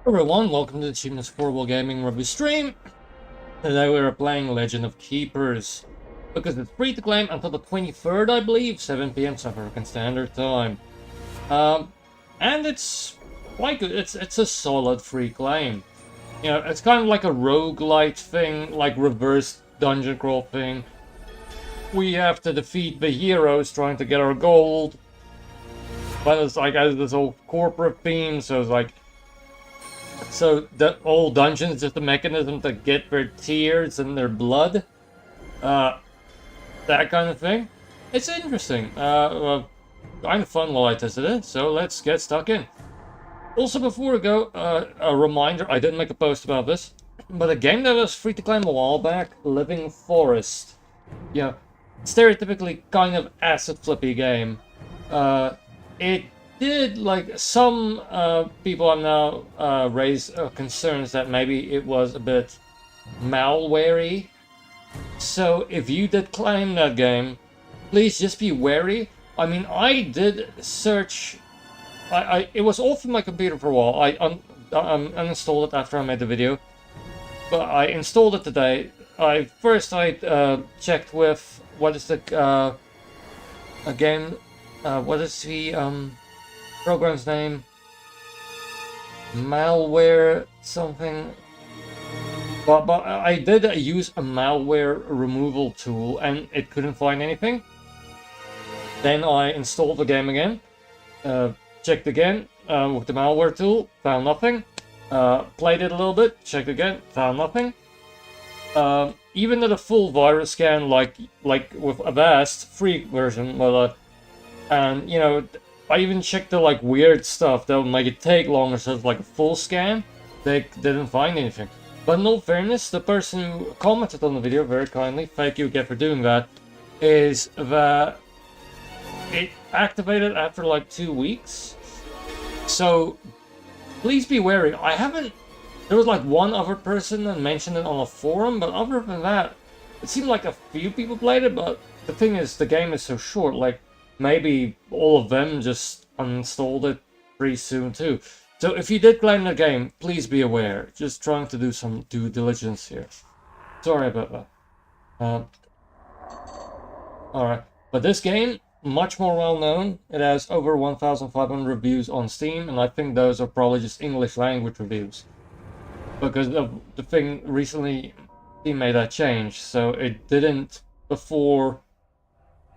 Everyone, welcome to the Cheapness Affordable Gaming review stream. Today we are playing Legend of Keepers because it's free to claim until the 23rd, I believe, 7 p.m. South African Standard Time. And it's quite good. It's a solid free claim. You know, it's kind of like a roguelite thing, like reverse dungeon crawl thing. We have to defeat the heroes trying to get our gold, but it's like has this whole corporate theme, so it's like. So the old dungeon is just a mechanism to get their tears and their blood. That kind of thing. It's interesting. Kind of fun while I tested it, so let's get stuck in. Also, before we go, a reminder, I didn't make a post about this, but a game that was free to claim a while back, Living Forest. Yeah, stereotypically kind of acid flippy game. It did, like, some people have now raised concerns that maybe it was a bit malware-y. So if you did claim that game, please just be wary. I mean, I did search. It was off my computer for a while. I uninstalled it after I made the video, but I installed it today. First I checked with what is the game? What is the program's name? Malware something. But I did use a malware removal tool and it couldn't find anything. Then I installed the game again, checked again with the malware tool, found nothing. Played it a little bit, checked again, found nothing. Even at a full virus scan, like with Avast free version, well, and you know, I even checked the like weird stuff that would make it take longer, so it's like a full scan. They didn't find anything. But in all fairness, the person who commented on the video very kindly, thank you again for doing that, is that it activated after like 2 weeks. So please be wary. There was like one other person that mentioned it on a forum, but other than that, it seemed like a few people played it, but the thing is, the game is so short, like maybe all of them just uninstalled it pretty soon too. So if you did claim the game, please be aware. Just trying to do some due diligence here. Sorry about that. Alright, but this game, much more well known. It has over 1,500 reviews on Steam, and I think those are probably just English language reviews. Because of the thing recently, he made that change, so it didn't before.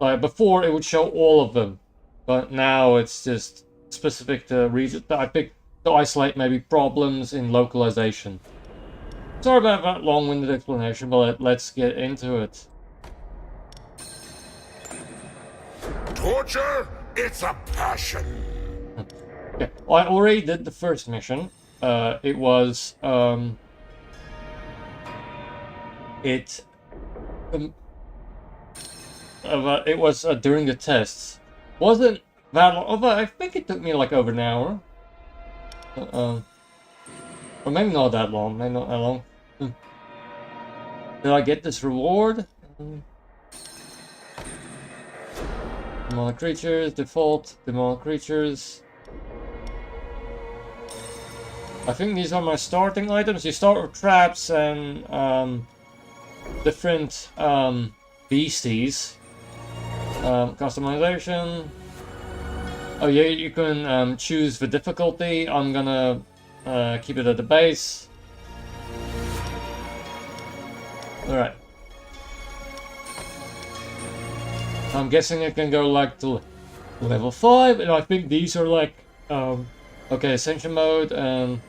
Like before, it would show all of them, but now it's just specific to region. I picked to isolate maybe problems in localization. Sorry about that long-winded explanation, but let's get into it. Torture? It's a passion. Okay, I already did the first mission. It was it was during the tests. Wasn't that long, although I think it took me like over an hour. Or maybe not that long, maybe not that long. Did I get this reward? Demonic creatures, default, demonic creatures. I think these are my starting items. You start with traps and different beasties. Customization. Oh yeah, you can choose the difficulty. I'm gonna keep it at the base. Alright. I'm guessing it can go like to level 5, and I think these are like okay, Ascension mode and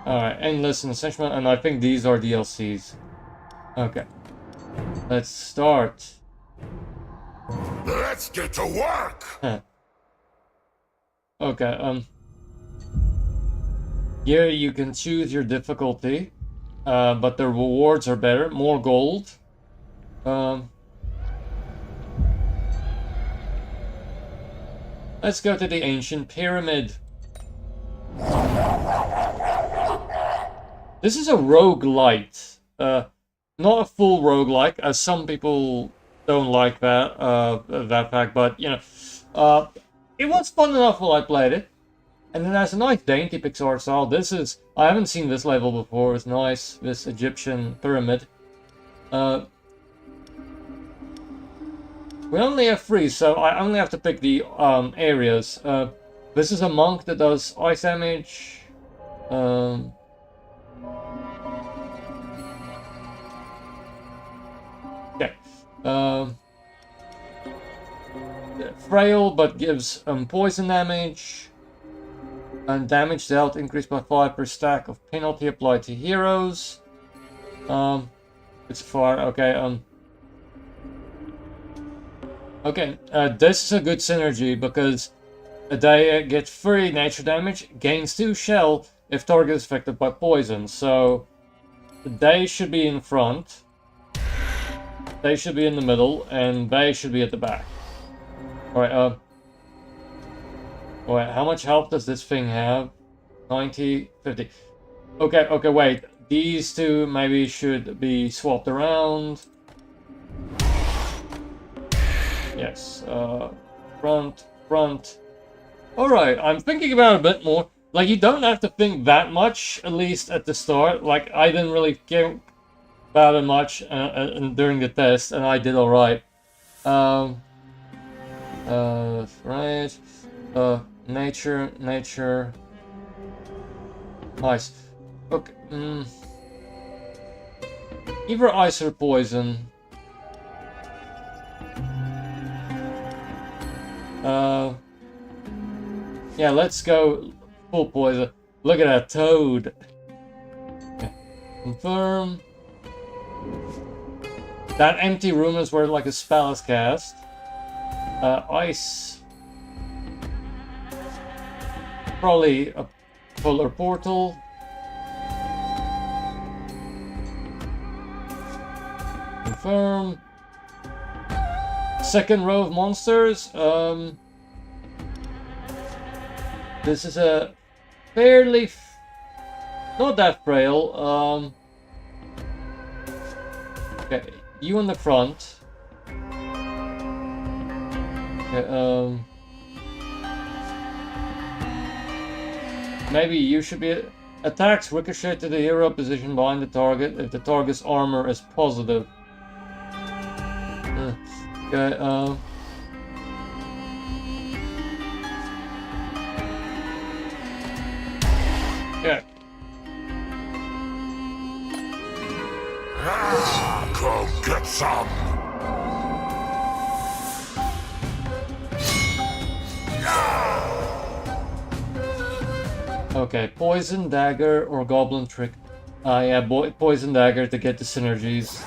alright, Endless and Ascension mode, and I think these are DLCs. Okay. Let's start. Let's get to work. Huh. Okay, here you can choose your difficulty, but the rewards are better. More gold. Let's go to the Ancient Pyramid. This is a roguelite. Not a full roguelike, as some people don't like that fact, but you know, it was fun enough while I played it. And then there's a nice dainty pixel style. This is... I haven't seen this level before. It's nice. This Egyptian pyramid. We only have 3, so I only have to pick the areas. This is a monk that does ice damage. Okay. Frail, but gives poison damage. And damage dealt increased by 5 per stack of penalty applied to heroes. It's far. Okay. Okay. This is a good synergy because they get 3 nature damage, gains 2 shell if target is affected by poison. So they should be in front. They should be in the middle, and they should be at the back. Alright, wait, how much health does this thing have? 90, 50. Okay, wait. These 2 maybe should be swapped around. Yes, front. Alright, I'm thinking about it a bit more. Like, you don't have to think that much, at least at the start. Like, I didn't really care about it much during the test, and I did alright. Right. Nature. Nice. Okay. Either ice or poison. Yeah, let's go full poison. Look at that toad. Okay. Confirm. That empty room is where like a spell is cast. Ice. Probably a polar portal. Confirm. Second row of monsters. This is a fairly... not that frail. Okay, you in the front. Okay, maybe you should be... Attacks ricochet to the hero position behind the target if the target's armor is positive. Okay, yeah. Go get some. Okay, poison dagger or goblin trick. Yeah, poison dagger to get the synergies.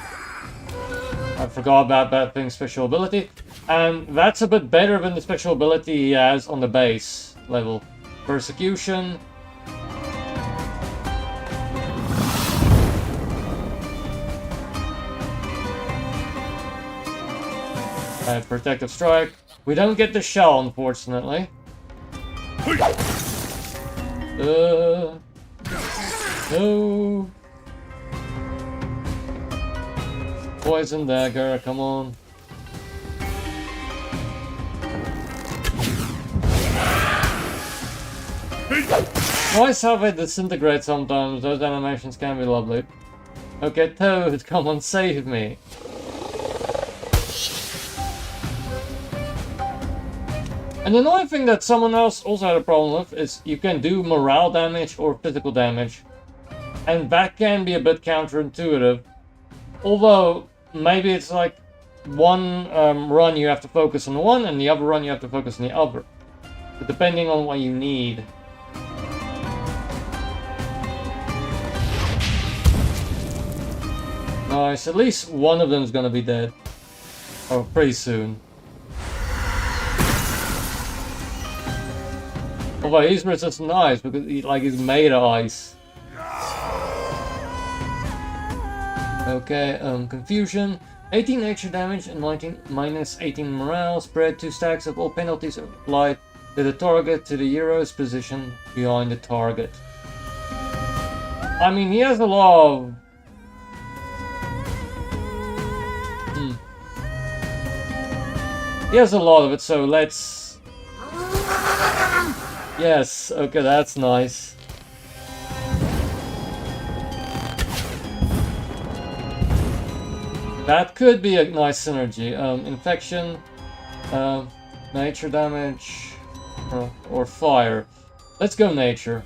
I forgot about that thing's special ability, and that's a bit better than the special ability he has on the base level. Persecution. Protective strike. We don't get the shell, unfortunately. No. Poison dagger, come on. Nice how they disintegrate sometimes. Those animations can be lovely. Okay, Toad, come on, save me. And the annoying thing that someone else also had a problem with is you can do morale damage or physical damage. And that can be a bit counterintuitive. Although, maybe it's like one run you have to focus on one and the other run you have to focus on the other. But depending on what you need. Nice, at least one of them is gonna be dead. Oh, pretty soon. Although he's resistant to ice because he's made of ice. Okay, confusion. 18 nature damage and minus 18 morale. Spread 2 stacks of all penalties applied to the target to the hero's position behind the target. I mean, he has a lot of... He has a lot of it, so let's... Yes, okay, that's nice. That could be a nice synergy. Infection, nature damage, or fire. Let's go nature.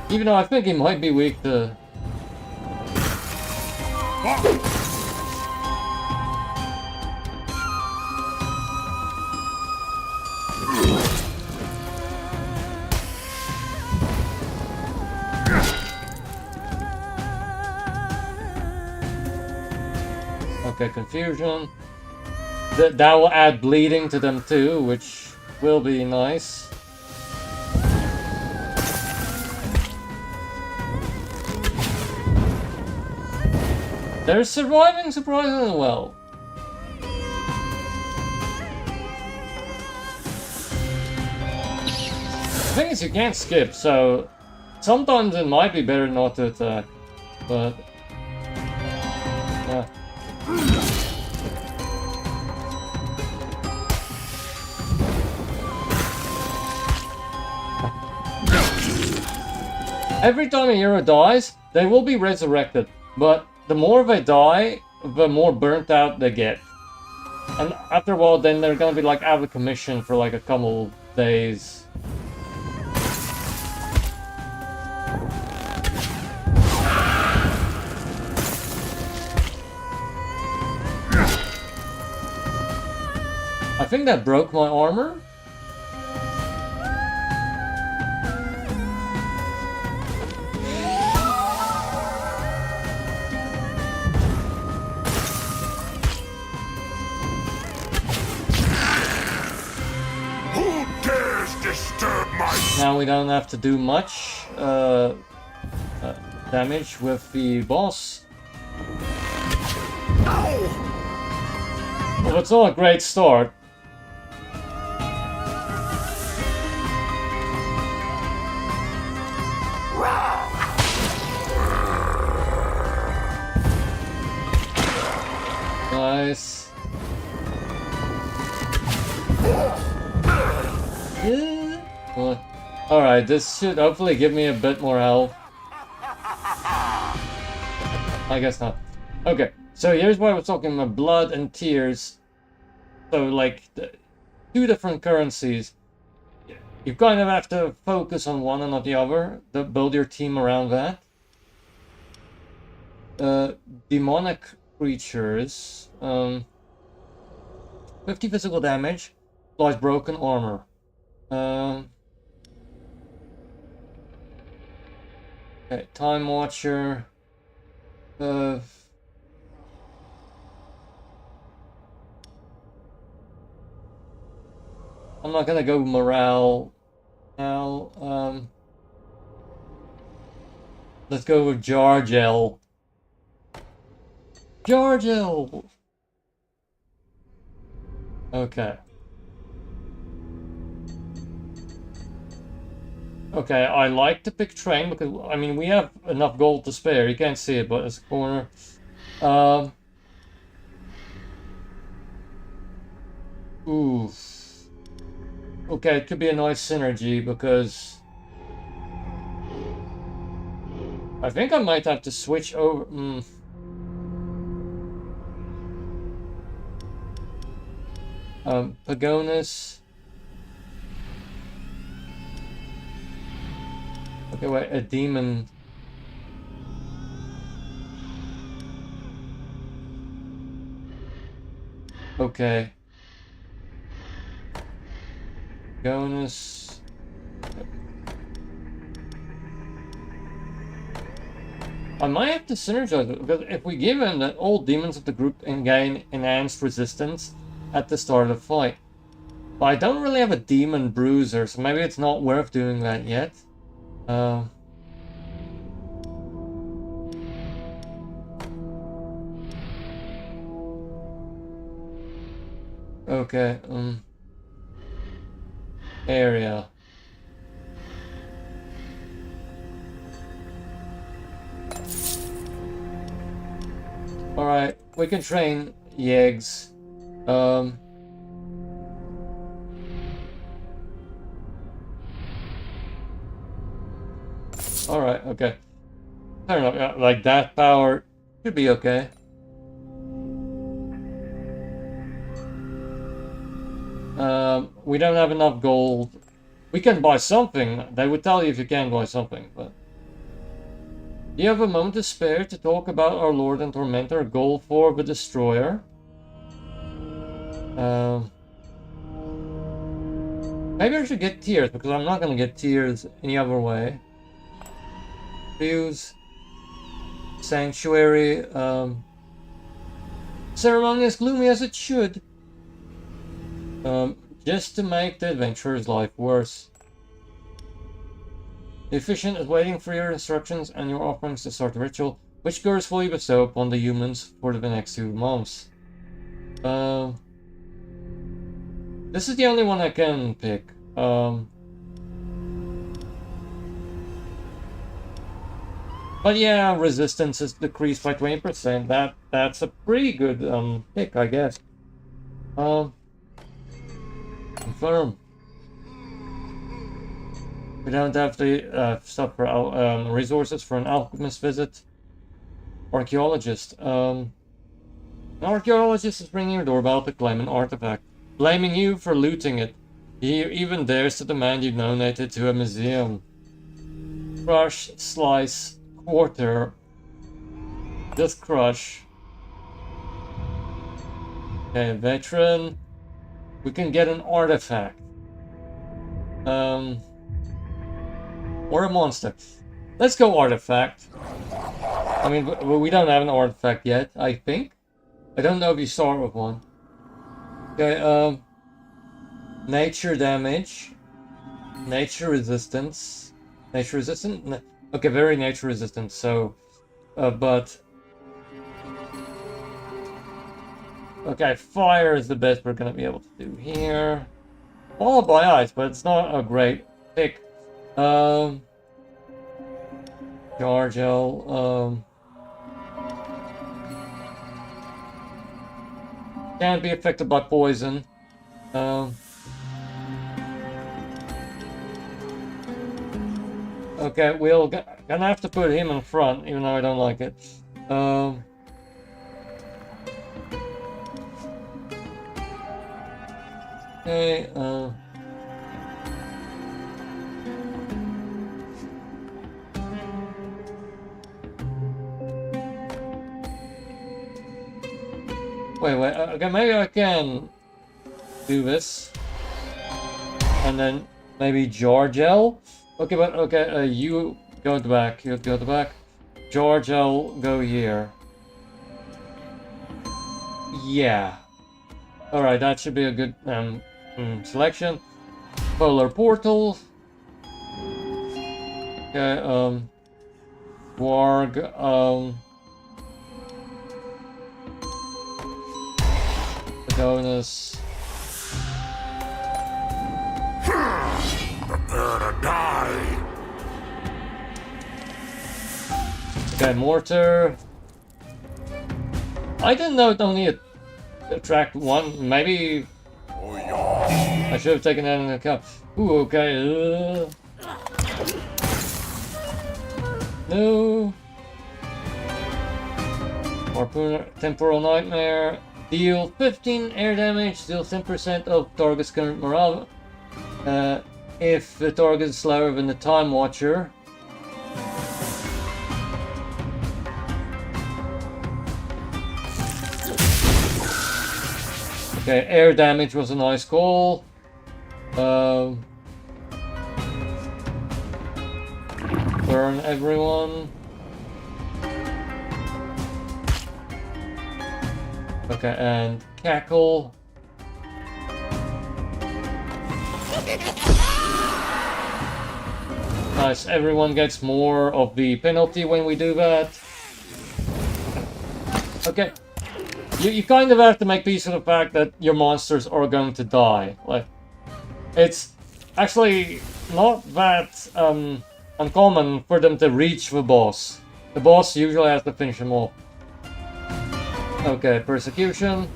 Even though I think he might be weak to... Okay, confusion. That will add bleeding to them too, which will be nice. They're surviving surprisingly well. The thing is, you can't skip, so sometimes it might be better not to attack, but... yeah. Every time a hero dies, they will be resurrected, but the more they die, the more burnt out they get. And after a while, then they're gonna be like out of commission for like a couple days. I think that broke my armor. Now we don't have to do much damage with the boss. Well, it's not a great start. Nice. Yeah. Well, alright, this should hopefully give me a bit more health. I guess not. Okay, so here's what I was talking about, blood and tears. So, like, two different currencies. You kind of have to focus on one and not the other. Build your team around that. Demonic creatures. 50 physical damage. Applies broken armor. Okay, Time Watcher. I'm not gonna go morale now. Let's go with Jargel. Jargel! Okay. Okay, I like to pick train because, I mean, we have enough gold to spare. You can't see it, but it's a corner. Ooh. Okay, it could be a nice synergy because I think I might have to switch over. Pagonus. Okay, wait, a demon. Okay. Pagonus. I might have to synergize it, because if we give him that all demons of the group and gain enhanced resistance at the start of the fight. But I don't really have a demon bruiser, so maybe it's not worth doing that yet. Okay, area. Alright, we can train Yeggs. Alright, okay. Fair enough, yeah, like that power should be okay. We don't have enough gold. We can buy something. They would tell you if you can buy something, but... Do you have a moment to spare to talk about our Lord and Tormentor, Gold for the Destroyer? Maybe I should get tears, because I'm not gonna get tears any other way. Views. Sanctuary. Ceremony as gloomy as it should. Just to make the adventurer's life worse. The officiant is waiting for your instructions and your offerings to start the ritual, which girls will you bestow upon the humans for the next 2 months. This is the only one I can pick. But yeah, resistance is decreased by 20%. That's a pretty good pick, I guess. Confirm. We don't have to stop for resources for an alchemist visit. Archaeologist. An archaeologist is bringing your doorbell to claim an artifact, blaming you for looting it. He even dares to demand you donate it to a museum. Crush, slice, quarter. Just crush. Okay, veteran. We can get an artifact. Or a monster. Let's go artifact. I mean, we don't have an artifact yet, I think. I don't know if you start with one. Okay, nature damage. Nature resistance. Nature resistant? Okay, very nature resistant, so... but... Okay, fire is the best we're gonna be able to do here. Followed by ice, but it's not a great pick. Jargel, can't be affected by poison. Okay, gonna have to put him in front, even though I don't like it. Okay, wait, okay, maybe I can do this. And then maybe Jargel? Okay, but, okay, you go to the back, you go to the back. Jargel, go here. Yeah. Alright, that should be a good selection. Polar Portal. Okay, Warg, Adonis. Prepare to die. Okay, Mortar. I didn't know it only attract one. Maybe I should have taken that into account. Ooh, okay. No. Harpooner, Temporal Nightmare. Deal 15 air damage, deal 10% of target's current morale. If the target is slower than the Time Watcher. Okay, air damage was a nice call. Burn everyone. Okay, and Cackle. Nice, everyone gets more of the penalty when we do that. Okay. You kind of have to make peace with the fact that your monsters are going to die. Like, it's actually not that uncommon for them to reach the boss. The boss usually has to finish them off. Okay, persecution.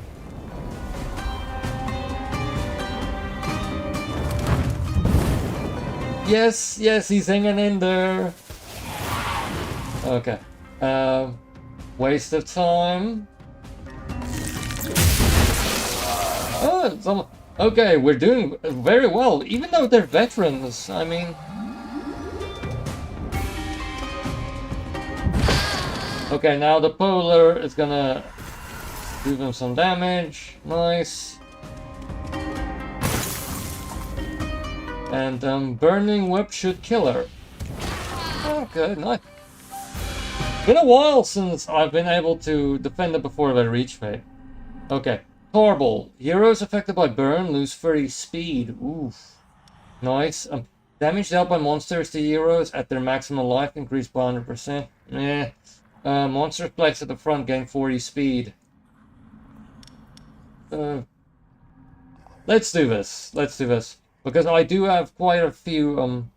Yes, he's hanging in there. Okay. Waste of time. Oh, okay, we're doing very well, even though they're veterans. I mean... Okay, now the Polar is gonna do them some damage. Nice. And Burning Whip should kill her. Okay, nice. Been a while since I've been able to defend it before they reach fate. Okay. Torble. Heroes affected by burn lose 30 speed. Oof. Nice. Damage dealt by monsters to heroes at their maximum life increased by 100%. Yeah. Monsters placed at the front gain 40 speed. Let's do this. Let's do this. Because I do have quite a few,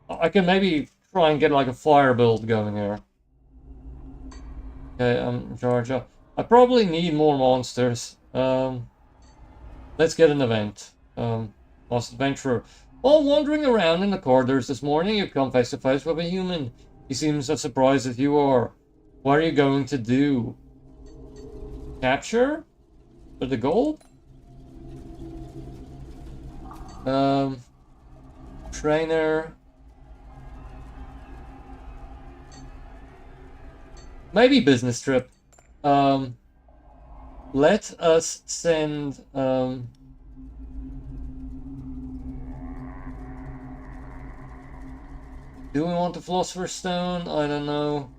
I can maybe try and get like a fire build going here. Okay, Georgia. I probably need more monsters. Let's get an event. Lost Adventurer. While wandering around in the corridors this morning, you come face to face with a human. He seems as surprised as you are. What are you going to do? Capture? For the gold? Trainer. Maybe business trip. Let us send, do we want the Philosopher's Stone? I don't know.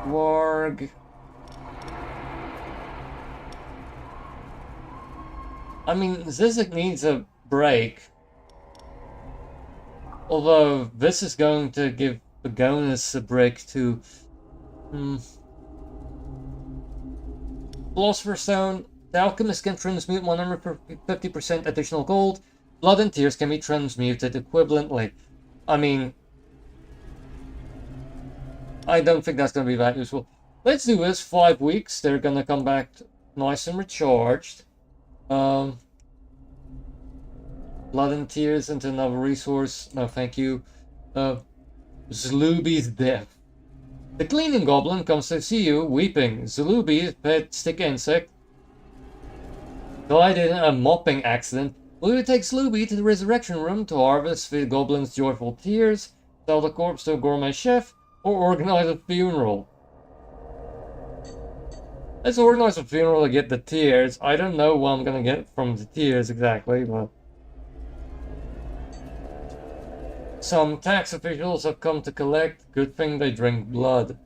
Warg. I mean, Zizek needs a break. Although, this is going to give Begonus a break too. Philosopher's Stone. The Alchemist can transmute 150% additional gold. Blood and Tears can be transmuted equivalently. I mean, I don't think that's going to be that useful. Let's do this. 5 weeks. They're going to come back nice and recharged. Blood and Tears into another resource. No, thank you. Zlubi's death. The cleaning goblin comes to see you, weeping. Zlubi's pet stick insect died in a mopping accident. Will you take Zlubi to the resurrection room to harvest the goblin's joyful tears, sell the corpse to a gourmet chef, or organize a funeral? Let's organize a funeral to get the tears. I don't know what I'm gonna get from the tears exactly, but... Some tax officials have come to collect. Good thing they drink blood.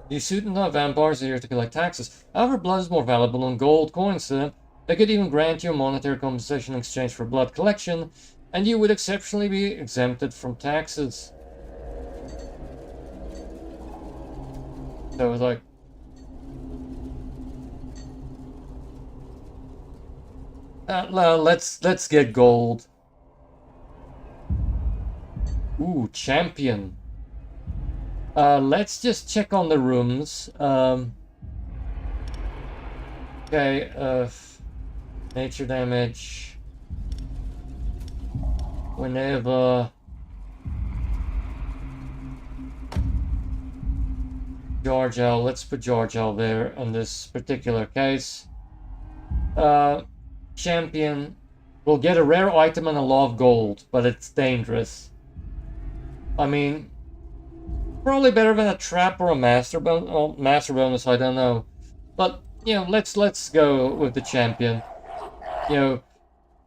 These Sudanite vampires are here to collect taxes. However, blood is more valuable than gold coins to them. They could even grant you monetary compensation in exchange for blood collection, and you would exceptionally be exempted from taxes. So it's like... let's get gold. Ooh, champion. Let's just check on the rooms. Okay, nature damage. Whenever Georgial, let's put Georgial there in this particular case. Champion will get a rare item and a lot of gold, but it's dangerous. I mean, probably better than a trap or a master bonus. Oh, master bonus, I don't know. But, you know, let's go with the champion. You know,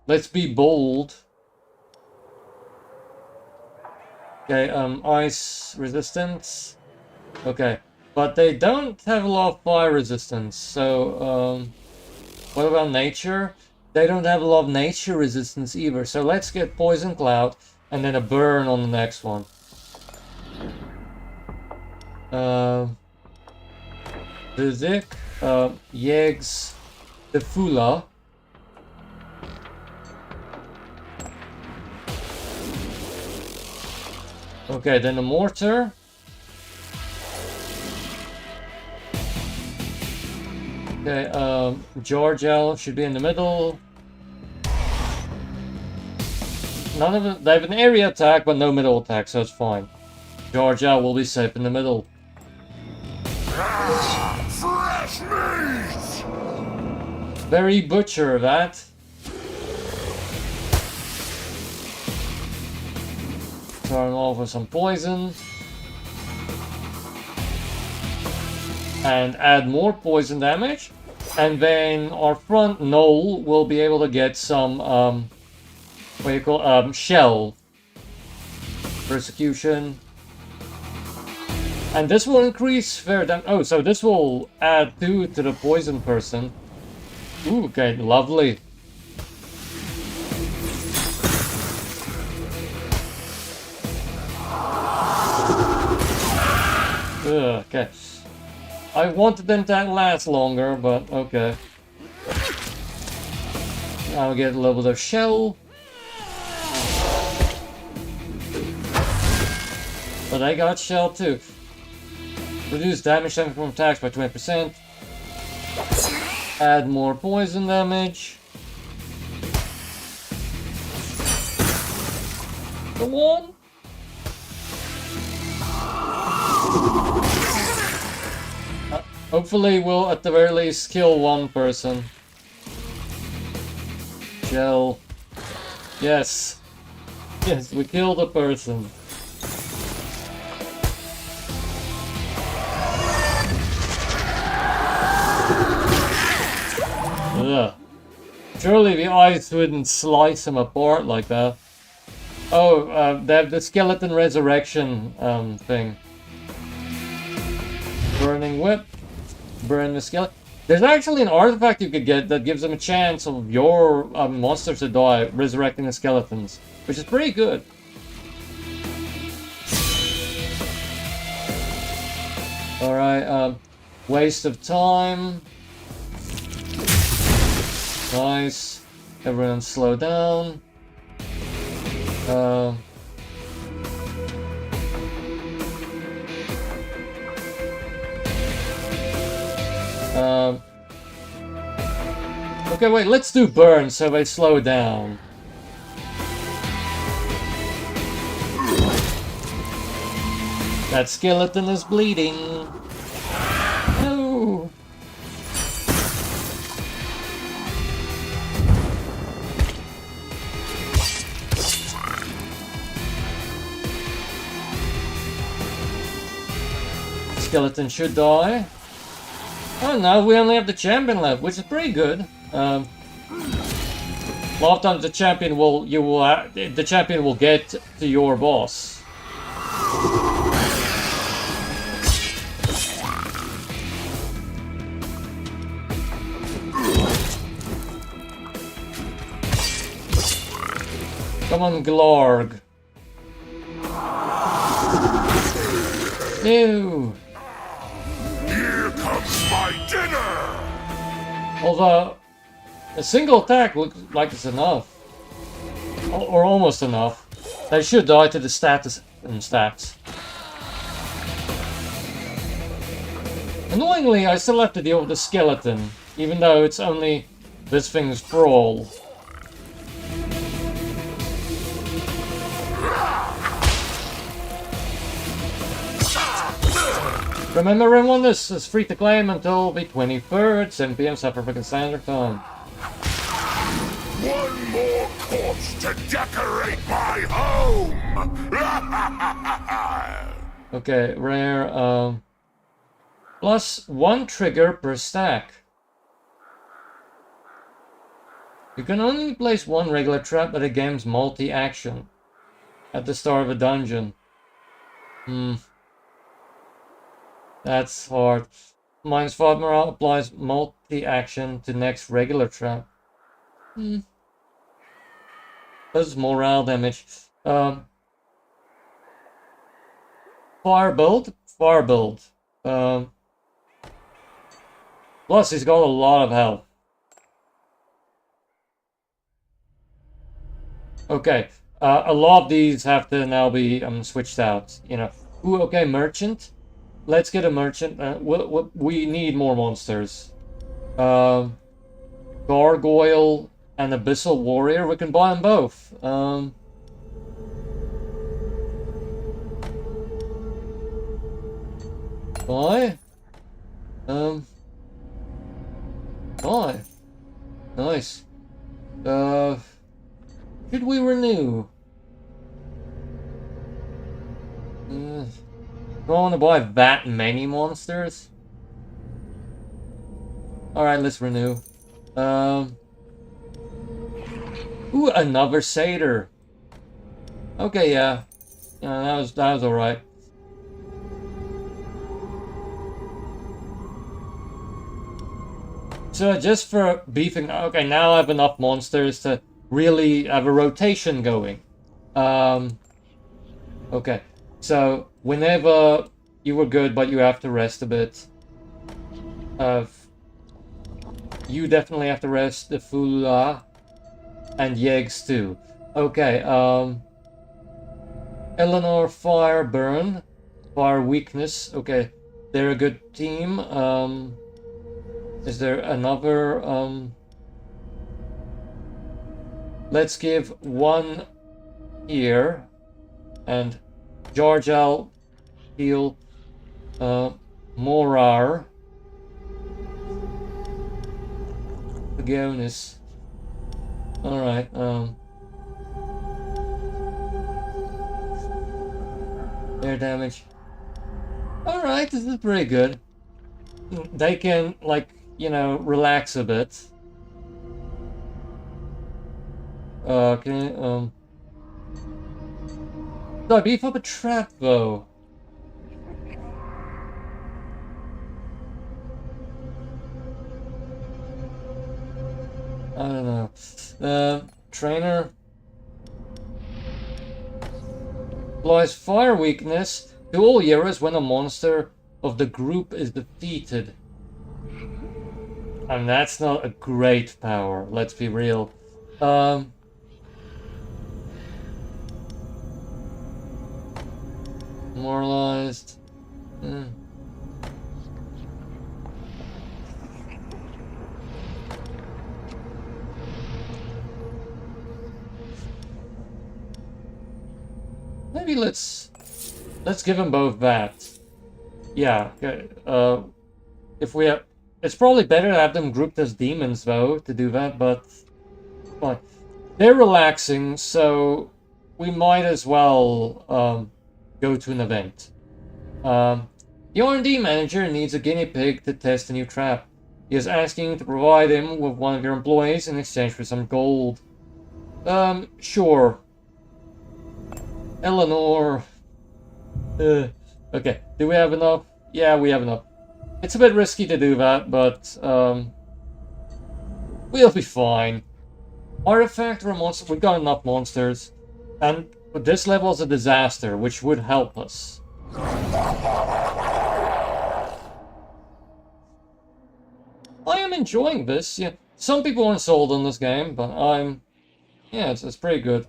let's be bold. Okay, ice resistance. Okay, but they don't have a lot of fire resistance, so, what about nature? They don't have a lot of nature resistance either, so let's get Poison Cloud and then a burn on the next one. Vizik, Yegs, the Fula. Okay, then the Mortar. Okay, Georgia should be in the middle. None of them, they have an area attack, but no middle attack, so it's fine. Georgia will be safe in the middle. Fresh meat! Very butcher, that. Turn off with some poison. And add more poison damage. And then our front Knoll will be able to get some, what do you call, shell. Persecution. And this will increase fair damage. Oh, so this will add 2 to the poison person. Ooh, okay, lovely. Ugh, okay. I wanted them to last longer, but okay. I'll get a little bit of shell. But I got shell too. Reduce damage stemming from attacks by 20%. Add more poison damage. Go on. Hopefully we'll at the very least kill one person. Shell. Yes. Yes, we killed a person. Ugh. Surely the ice wouldn't slice him apart like that. Oh, they have the skeleton resurrection thing. Burning whip. Burn the skeleton. There's actually an artifact you could get that gives them a chance of your monsters to die, resurrecting the skeletons, which is pretty good. Alright, waste of time. Nice. Everyone slow down. Okay, wait, let's do burn so they slow down. That skeleton is bleeding. No. Skeleton should die. Oh no, we only have the champion left, which is pretty good. A lot of times the champion will get to your boss. Come on, Glorg. Ew. Here comes my dinner! Although, a single attack looks like it's enough. Or almost enough. They should die to the status and stats. Annoyingly, I still have to deal with the skeleton, even though it's only this thing's brawl. Remember everyone, this is free to claim until the 23rd, 7 PM South African Standard Time. One more corpse to decorate my home! Okay, rare, plus 1 trigger per stack. You can only place 1 regular trap at a game's multi-action at the start of a dungeon. That's hard. -5 morale applies multi-action to next regular trap. Does morale damage. Fire build. Plus he's got a lot of health. Okay, a lot of these have to now be switched out, you know. Ooh, okay, merchant. Let's get a merchant. We need more monsters. Gargoyle and Abyssal Warrior. We can buy them both. Buy. Buy. Nice. Should we renew? Don't want to buy that many monsters. Alright, let's renew. Ooh, another satyr. Okay, yeah. Yeah, that was alright. So just for beefing, okay, now I have enough monsters to really have a rotation going. Okay, so whenever you were good, but you have to rest a bit. You definitely have to rest, the Fula, and Yegs too. Okay, Eleanor, Fire, Burn, Fire, Weakness. Okay, they're a good team. Is there another, let's give one here, and Jarjal, heal, Morar, Agonis. Alright, air damage. Alright, this is pretty good. They can, like, you know, relax a bit. Okay, do I beef up a trap, though? I don't know. Trainer applies fire weakness to all heroes when a monster of the group is defeated. And that's not a great power, let's be real. Demoralized. Maybe let's give them both that. Yeah. If we have, it's probably better to have them grouped as demons though to do that, but fine. They're relaxing, so we might as well go to an event. The R&D manager needs a guinea pig to test a new trap. He is asking you to provide him with one of your employees in exchange for some gold. Sure. Eleanor. Okay, do we have enough? Yeah, we have enough. It's a bit risky to do that, but we'll be fine. Artifact or monster, we've got enough monsters. And this level is a disaster, which would help us. I am enjoying this. Yeah, some people aren't sold on this game, but yeah, it's pretty good.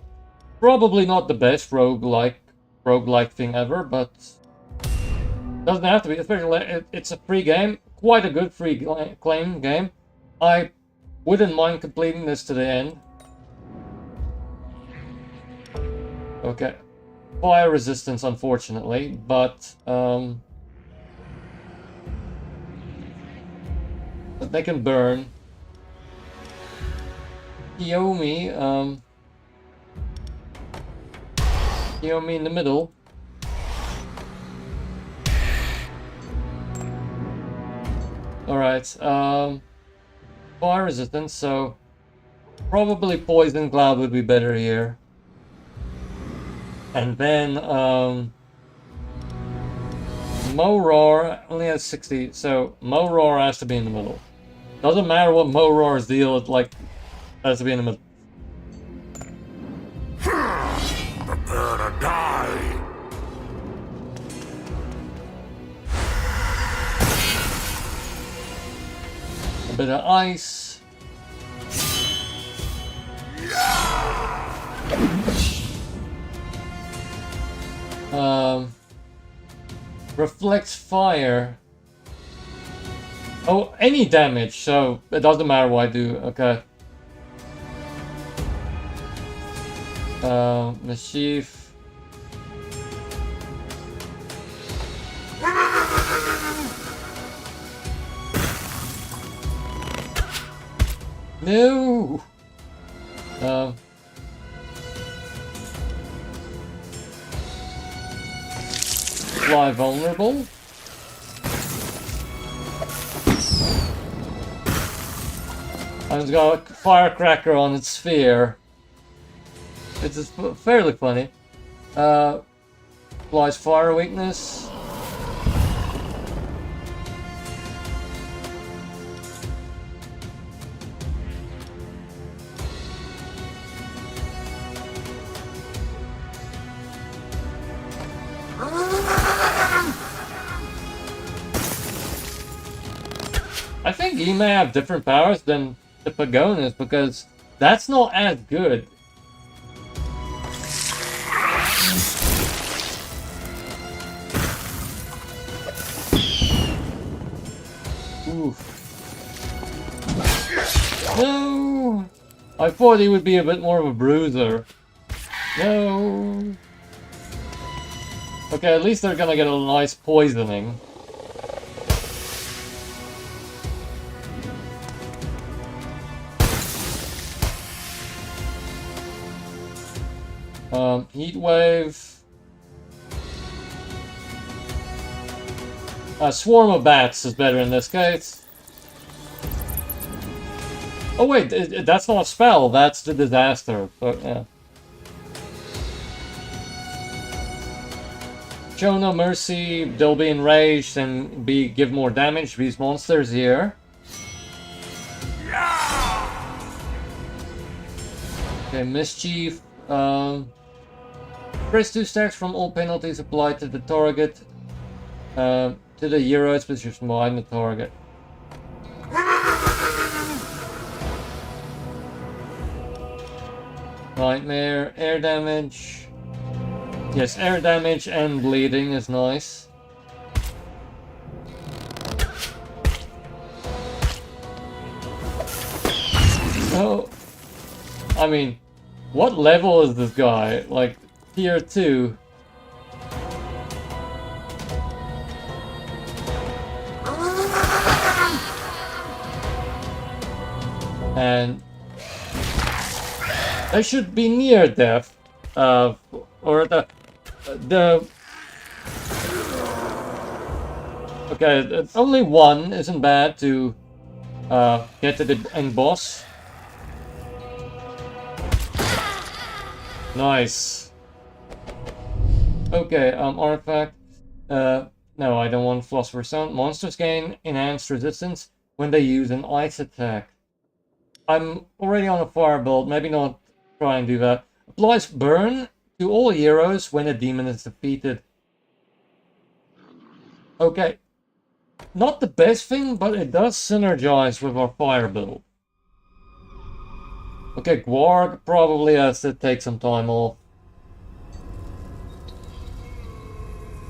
Probably not the best roguelike thing ever, but doesn't have to be. Especially it's a free game, quite a good free claim game. I wouldn't mind completing this to the end. Okay, fire resistance, unfortunately, but they can burn. Yomi, Yomi in the middle. Alright, fire resistance, so probably Poison Cloud would be better here. And then, Mo-Roar only has 60, so Mo-Roar has to be in the middle. Doesn't matter what Mo-Roar's deal, it like has to be in the middle. Prepare to die! A bit of ice. Reflects fire. Oh, any damage, so it doesn't matter what I do. Okay. Mischief. No! Fly vulnerable. And it's got a firecracker on its sphere. It's just fairly funny. Fly's fire weakness. I think he may have different powers than the Pagonis because that's not as good. Oof. No! I thought he would be a bit more of a bruiser. No! Okay, at least they're gonna get a nice poisoning. Heat wave. A swarm of bats is better in this case. Oh wait, that's not a spell, that's the disaster. But yeah. Show no mercy, they'll be enraged and give more damage to these monsters here. Okay, mischief. Press 2 stacks from all penalties applied to the target. To the heroes, which is behind the target. Nightmare, air damage. Yes, air damage and bleeding is nice. Oh, I mean, what level is this guy? Like, tier 2? And they should be near death, or the okay, only one isn't bad to get to the end boss. Nice. Okay, artifact. No, I don't want Philosopher's Stone. Monsters gain enhanced resistance when they use an ice attack. I'm already on a fire build, maybe not try and do that. Applies burn to all heroes when a demon is defeated. Okay. Not the best thing, but it does synergize with our fire build. Okay, Gwarg probably has to take some time off.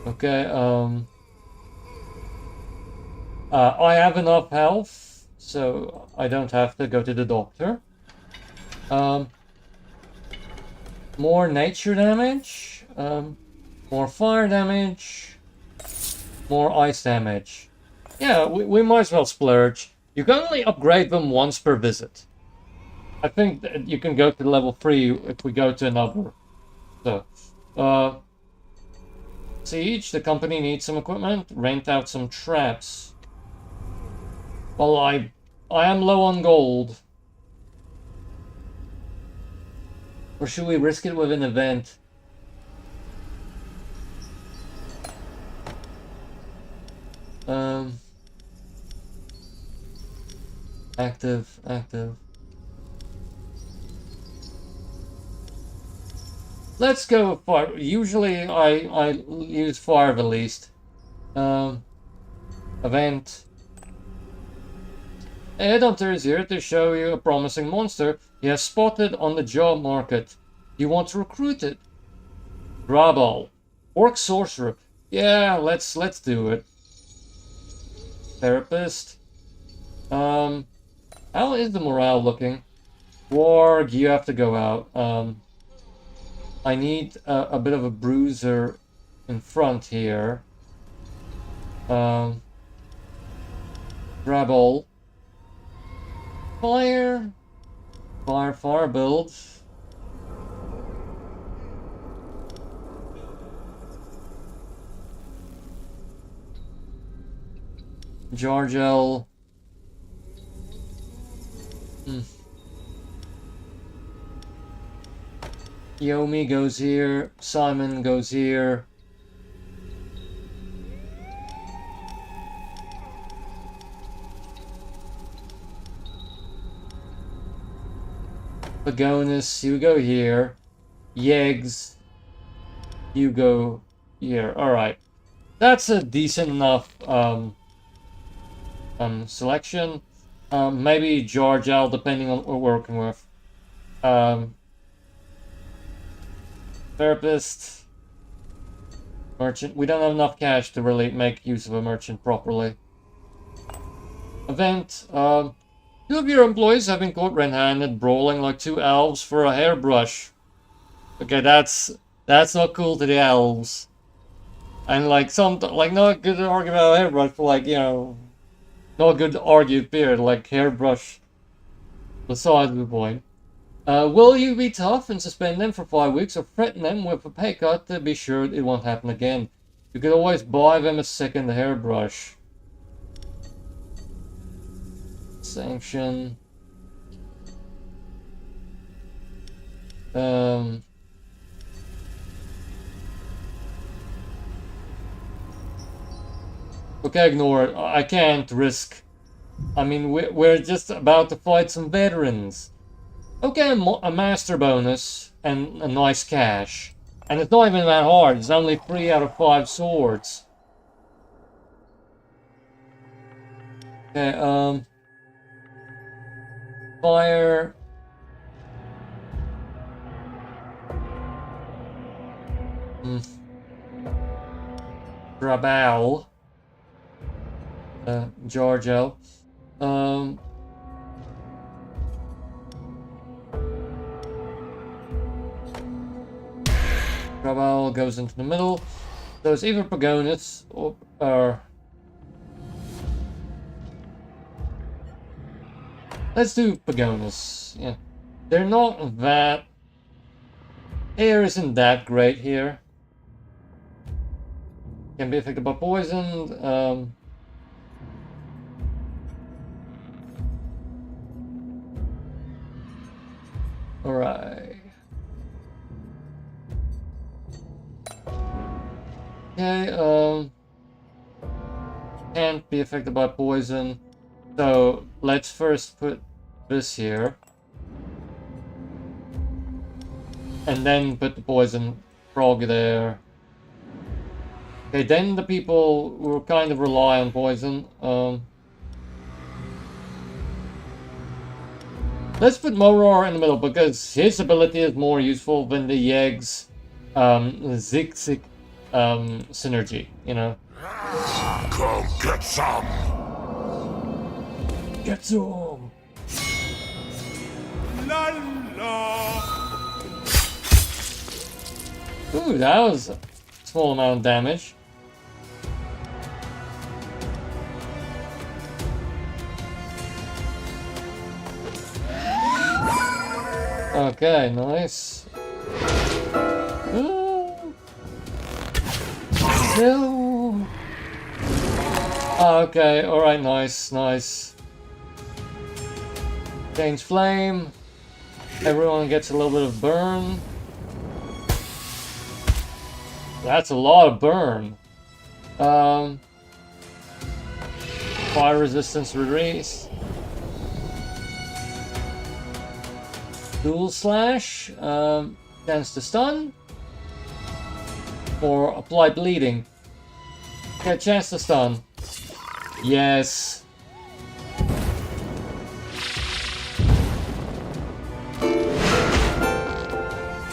Okay, I have enough health, so I don't have to go to the doctor. More nature damage, more fire damage, more ice damage. Yeah, we might as well splurge. You can only upgrade them once per visit. I think that you can go to level 3 if we go to another. So, Siege, the company needs some equipment. Rent out some traps. Well, I am low on gold. Or should we risk it with an event? Active. Let's go with fire. Usually I use fire the least. Event. A headhunter is here to show you a promising monster he has spotted on the job market. You want to recruit it? Grabal. Orc sorcerer. Yeah, let's do it. Therapist. How is the morale looking? Warg, you have to go out. I need a bit of a bruiser in front here. Grab all. Fire. Fire builds. Jargel. Yomi goes here. Simon goes here. Pagonis, you go here. Yegs, you go here. Alright. That's a decent enough selection. Maybe Jargel, depending on what we're working with. Therapist. Merchant. We don't have enough cash to really make use of a merchant properly. Event. Two of your employees have been caught red-handed brawling like two elves for a hairbrush. Okay, that's not cool to the elves. And like not good to argue about a hairbrush, but like, you know, not good to argue period, like hairbrush besides the point. Will you be tough and suspend them for 5 weeks or threaten them with a pay cut to be sure it won't happen again? You could always buy them a second hairbrush. Sanction. Okay, ignore it. I can't risk. I mean, we're just about to fight some veterans. Okay, a master bonus and a nice cash. And it's not even that hard. It's only 3 out of 5 swords. Okay, fire. Grabal. Giorgio. Grabal goes into the middle. So it's either Pagonis or let's do Pagonis. Yeah. They're not that... Air isn't that great here. Can be affected by poison. Alright. Okay, can't be affected by poison. So let's first put this here. And then put the poison frog there. Okay, then the people will kind of rely on poison. Let's put Moror in the middle because his ability is more useful than the Yeg's Zig synergy, you know. Come get some! Get some! La la! Ooh, that was a small amount of damage. Okay, nice. No. Okay, alright, nice. Change flame. Everyone gets a little bit of burn. That's a lot of burn. Fire resistance release. Dual slash. Chance to stun. Or apply bleeding. Okay, chance to stun. Yes.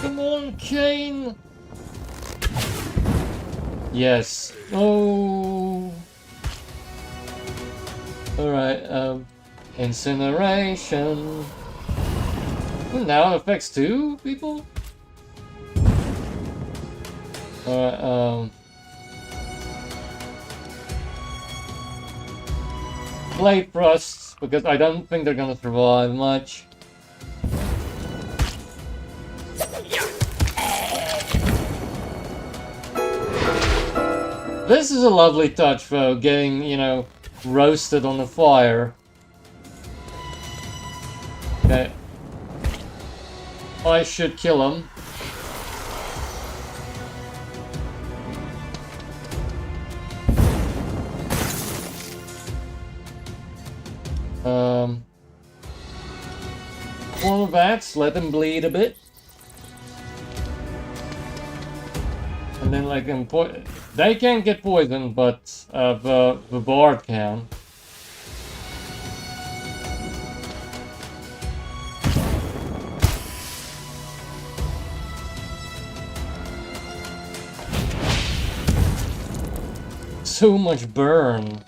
Come on, Kane. Yes. Oh. Alright, Incineration. Well, now it affects 2 people? Alright, Blade thrusts, because I don't think they're gonna survive much. This is a lovely touch, though, getting, you know, roasted on the fire. Okay. I should kill him. One of bats, let him bleed a bit. And then like they can't get poisoned, but the bard can. So much burn.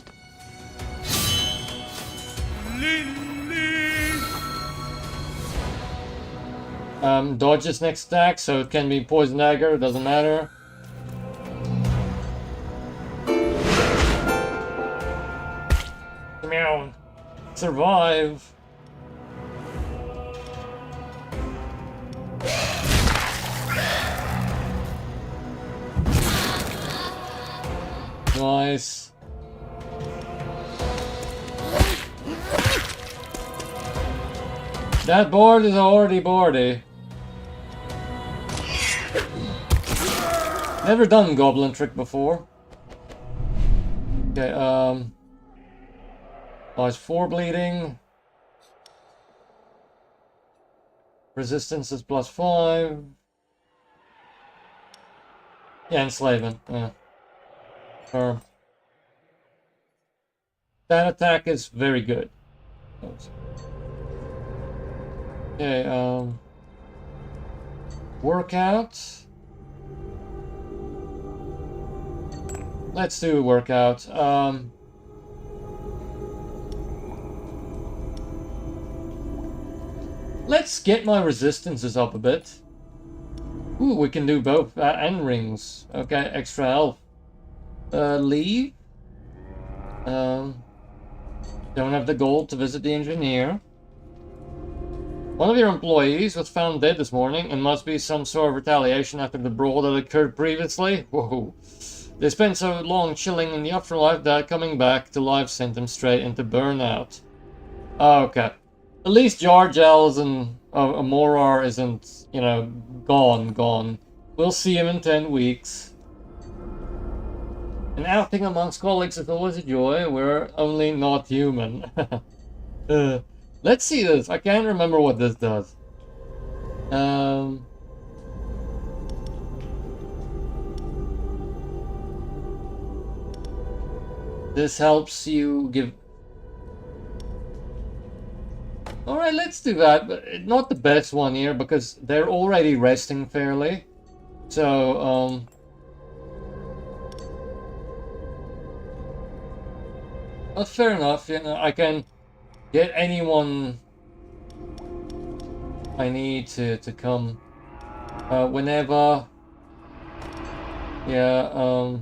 Dodge his next attack, so it can be poison dagger, doesn't matter. Meow. Survive. Nice. That board is already boardy. Never done goblin trick before. Okay, oh, it's 4 bleeding. Resistance is +5. Yeah, enslavement. Yeah. That attack is very good. Okay, workout. Let's do a workout. Let's get my resistances up a bit. Ooh, we can do both and rings. Okay, extra health. Leave. Don't have the gold to visit the engineer. One of your employees was found dead this morning and must be some sort of retaliation after the brawl that occurred previously. Whoa. They spent so long chilling in the afterlife that coming back to life sent them straight into burnout. Okay. At least Jargels and Morar isn't, you know, gone. We'll see him in 10 weeks. An outing amongst colleagues is always a joy. We're only not human. Let's see this. I can't remember what this does. This helps you give... Alright, let's do that. But not the best one here, because they're already resting fairly. So, but fair enough, you know, I can get anyone I need to come whenever. Yeah,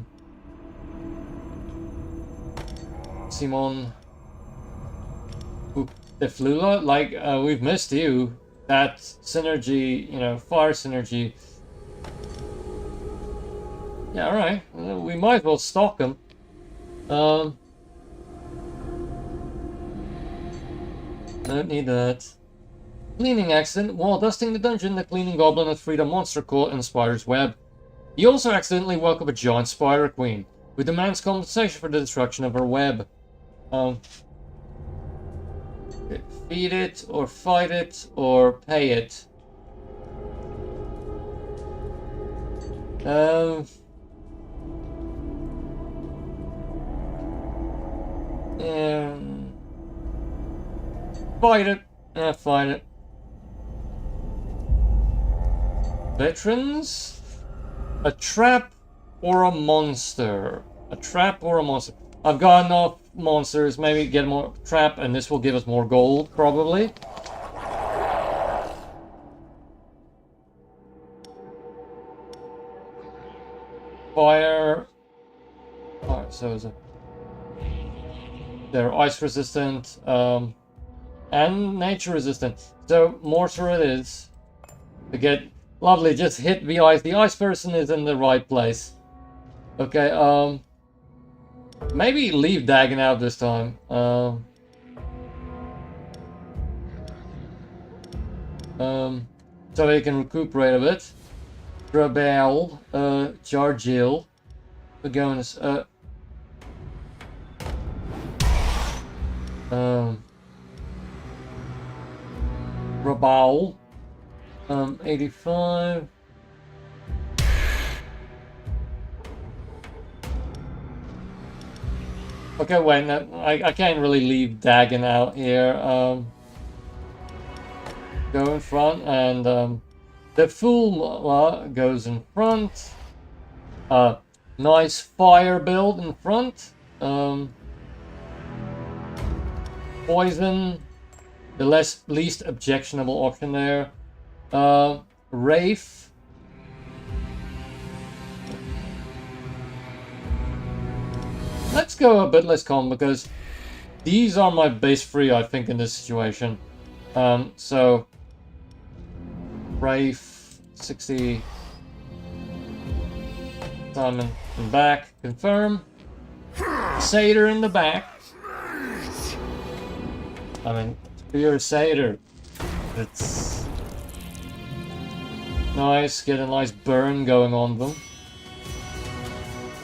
Simon. The Flula, like, we've missed you. That synergy, you know, fire synergy. Yeah, alright. We might as well stalk him. Don't need that. Cleaning accident. While dusting the dungeon, the cleaning goblin has freed a monster caught in the spider's web. He also accidentally woke up a giant spider queen, who demands compensation for the destruction of her web. Feed it, or fight it, or pay it. Fight it. Fight it. Veterans? A trap or a monster? A trap or a monster? I've got enough monsters, maybe get more trap, and this will give us more gold, probably. Fire. Alright, so is it? They're ice resistant, and nature resistant. So mortar it is. To get lovely, just hit the ice. The ice person is in the right place. Okay, maybe leave Dagon out this time. So he can recuperate a bit. Rebel, Jargil. We're going to, Rabal. 85. Okay, wait, no, I can't really leave Dagon out here. Go in front, and the Fool goes in front. Nice fire build in front. Poison, the least objectionable option there. Wraith. Let's go a bit less calm because these are my base 3, I think, in this situation. So Wraith, 60. Simon in back, confirm. Satyr in the back. I mean, pure Satyr. It's nice, get a nice burn going on them.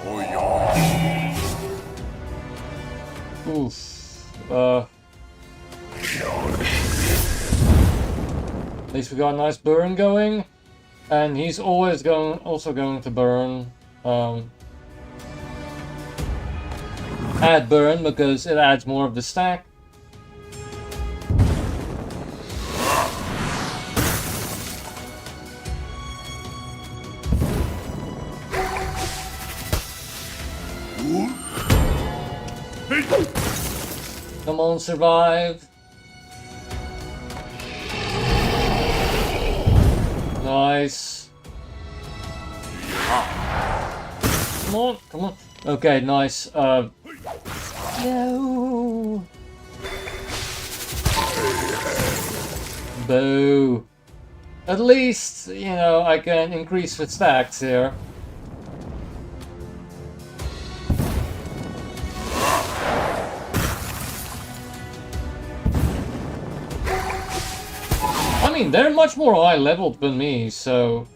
Oh, yeah. Oof. At least we got a nice burn going. And he's always also going to burn. Add burn because it adds more of the stack. Come on, survive. Nice. Come on, come on. Okay, nice. No. Boo. At least, you know, I can increase the stacks here. I mean, they're much more high leveled than me, so...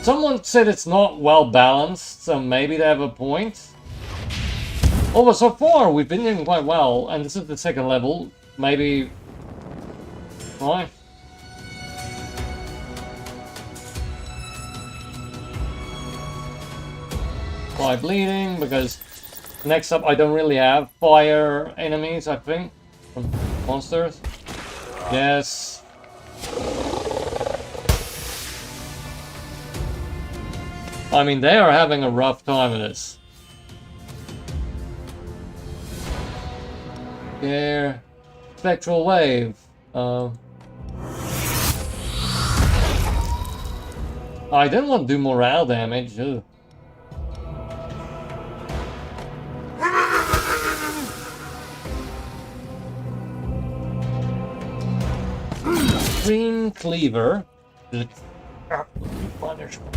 Someone said it's not well balanced, so maybe they have a point. Although so far we've been doing quite well, and this is the second level. Maybe... Why? By bleeding, because next up I don't really have fire enemies, I think. From monsters. Yes. I mean, they are having a rough time with this. Here. Spectral wave. I didn't want to do morale damage. Ugh. Green Cleaver. Punishment.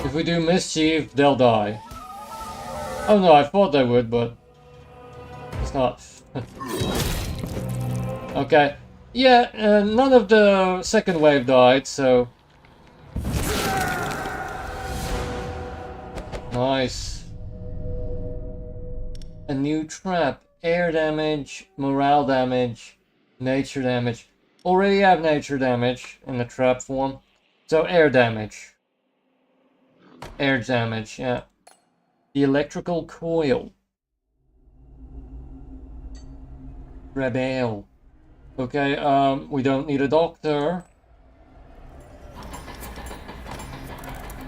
If we do mischief, they'll die. Oh no, I thought they would, but it's not. Okay. Yeah, none of the second wave died, so... Nice. A new trap. Air damage, morale damage. Nature damage. Already have nature damage in the trap form. So air damage. Air damage, yeah. The electrical coil. Rebel. Okay, we don't need a doctor.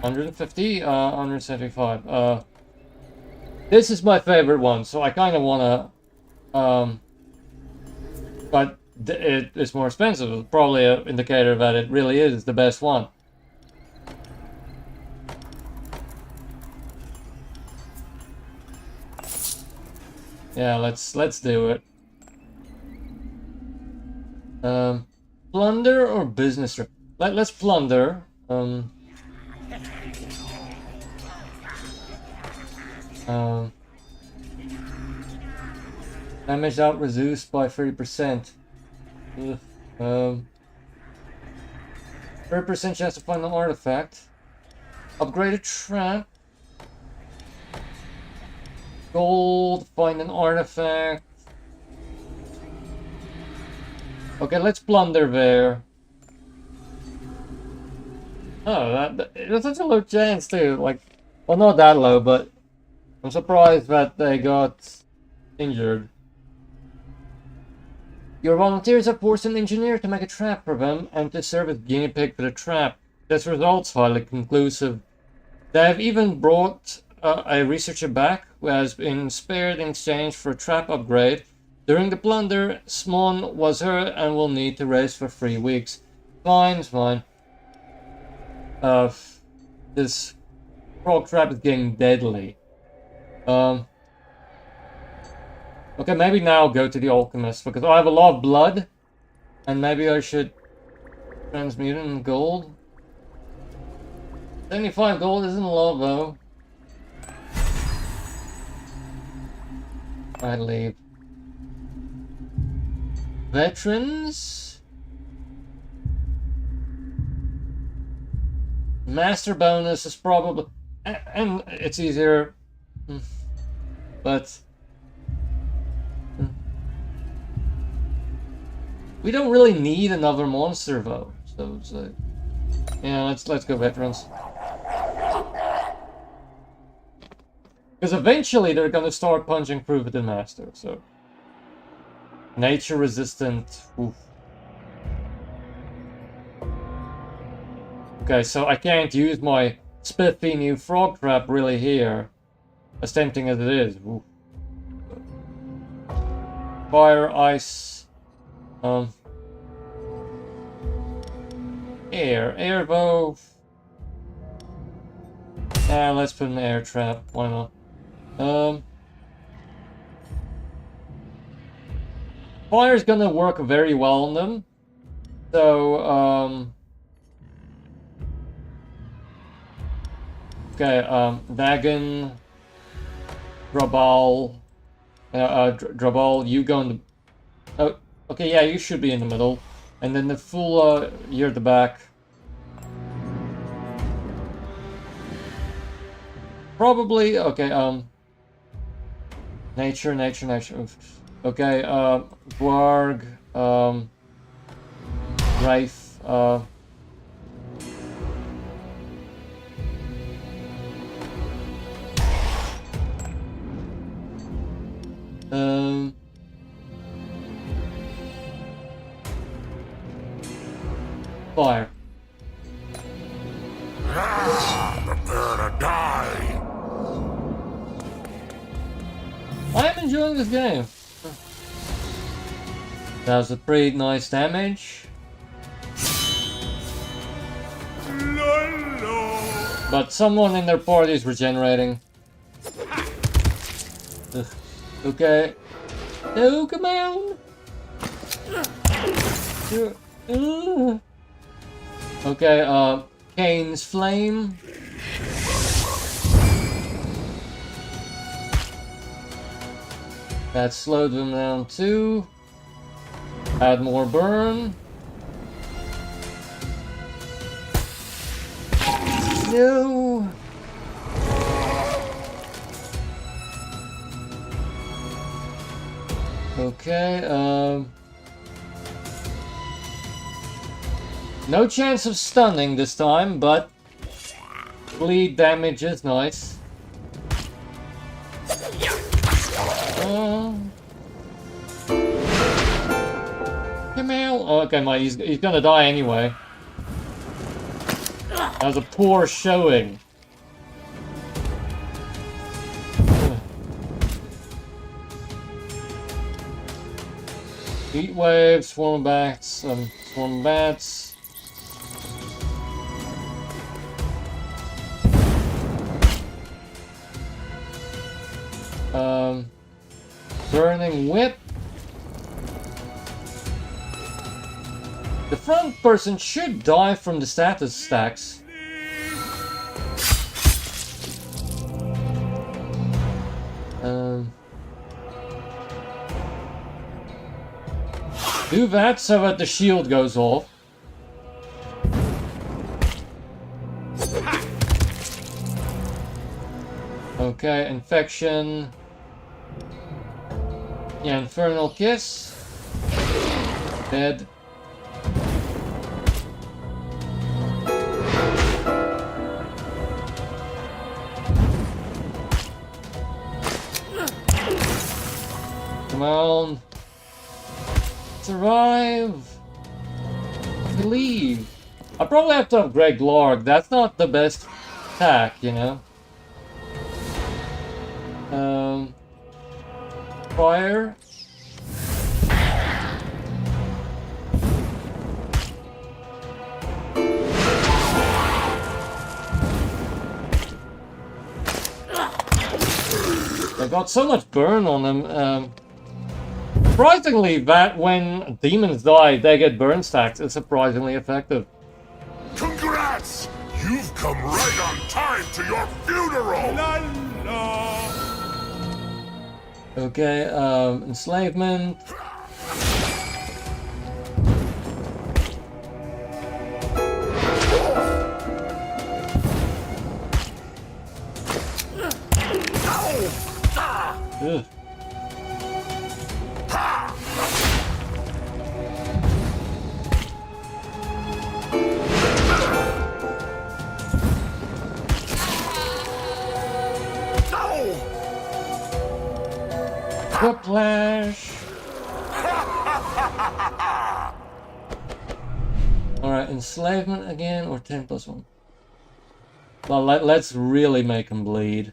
150, 175. This is my favorite one, so I kind of want to, but it is more expensive. It's probably an indicator that it really is the best one. Yeah, let's do it. Plunder or business trip? Let's plunder. Damage out reduced by 30%. 30% chance to find an artifact. Upgraded trap. Gold, find an artifact. Okay, let's plunder there. Oh, that's such a low chance too. Like, well, not that low, but I'm surprised that they got injured. Your volunteers have forced an engineer to make a trap for them and to serve as guinea pig for the trap. This result's highly conclusive. They have even brought a researcher back who has been spared in exchange for a trap upgrade. During the plunder, Smon was hurt and will need to rest for 3 weeks. Fine, fine. This frog trap is getting deadly. Okay, maybe now go to the alchemist because I have a lot of blood, and maybe I should transmute it in gold. 75 gold isn't a lot though. I'd leave. Veterans. Master bonus is probably, and it's easier, but we don't really need another monster though. So it's like, yeah, let's go veterans. Because eventually they're gonna start punching through with the master. So nature resistant. Oof. Okay, so I can't use my spiffy new frog trap really here, as tempting as it is. Oof. Fire, ice, air bow. Yeah, let's put an air trap. Why not? Fire's gonna work very well on them. So, okay, Vagan, Drabal, Drabal, you go in the... Oh, okay, yeah, you should be in the middle. And then the full, you're at the back. Probably, okay, nature. Okay, Guarg, Rife, fire. Prepare to die. I'm enjoying this game. That was a pretty nice damage. But someone in their party is regenerating. Ugh. Okay. No, come on. Okay, Kane's Flame. That slowed them down too. Add more burn. No. Okay, No chance of stunning this time, but bleed damage is nice. Camille. Oh, okay, he's gonna die anyway. That was a poor showing. Heat wave, swarm bats, swarm bats. Burning whip. The front person should die from the status stacks. Do that so that the shield goes off. Okay, infection. Yeah, infernal kiss. Dead. Come on. Survive. Believe. I probably have to upgrade Glorg. That's not the best attack, you know. Fire. They got so much burn on them. Surprisingly, that when demons die, they get burn stacks. It's surprisingly effective. Congrats! You've come right on time to your funeral! La la! Okay, enslavement. Ugh. Whiplash. Alright, enslavement again or 10+1. Well, let's really make him bleed.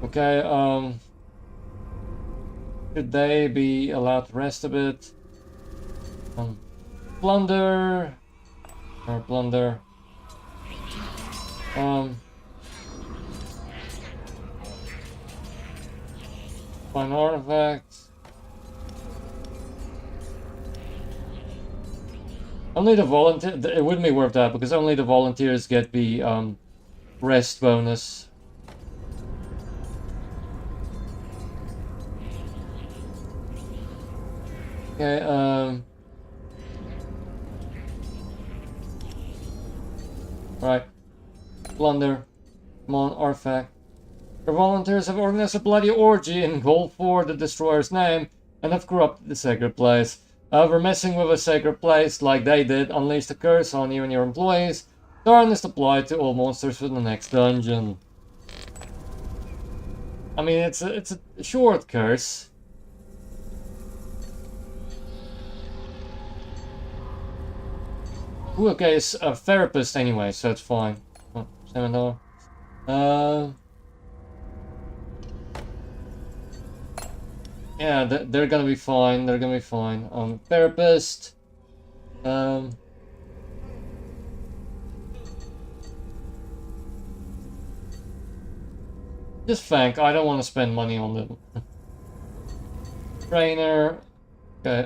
Okay, should they be allowed to rest a bit? Plunder. Or plunder. Find artifacts. Only the volunteer. It wouldn't be worth that because only the volunteers get the rest bonus. Okay. Right. Plunder. Come on, artifact. The volunteers have organized a bloody orgy in Goal 4, the Destroyer's name, and have corrupted the sacred place. However, messing with a sacred place like they did unleashed a curse on you and your employees. Darkness applied to all monsters for the next dungeon. I mean, it's a short curse. Ooh, okay, it's a therapist anyway, so it's fine. Oh, $7. Yeah, they're gonna be fine. They're gonna be fine. Therapist. Just Fank. I don't want to spend money on them. Trainer. Okay.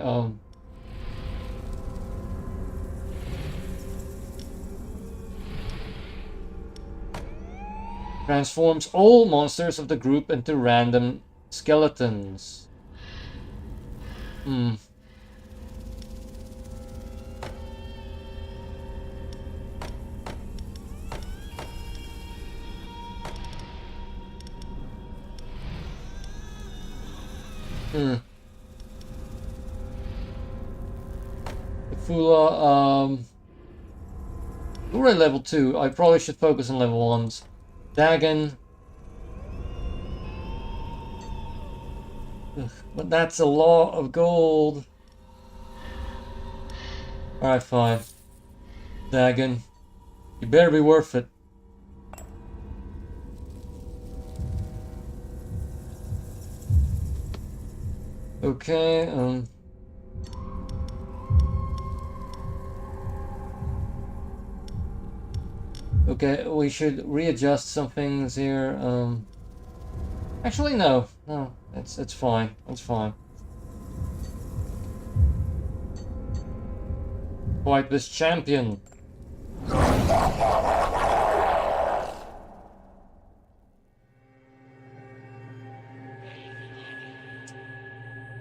Transforms all monsters of the group into random skeletons. Hmm. Fula, we're at level 2. I probably should focus on level 1s. Dagon. Ugh, but that's a lot of gold. Alright, fine. Dagon. You better be worth it. Okay, okay, we should readjust some things here. Actually, no, it's fine. It's fine. Fight this champion.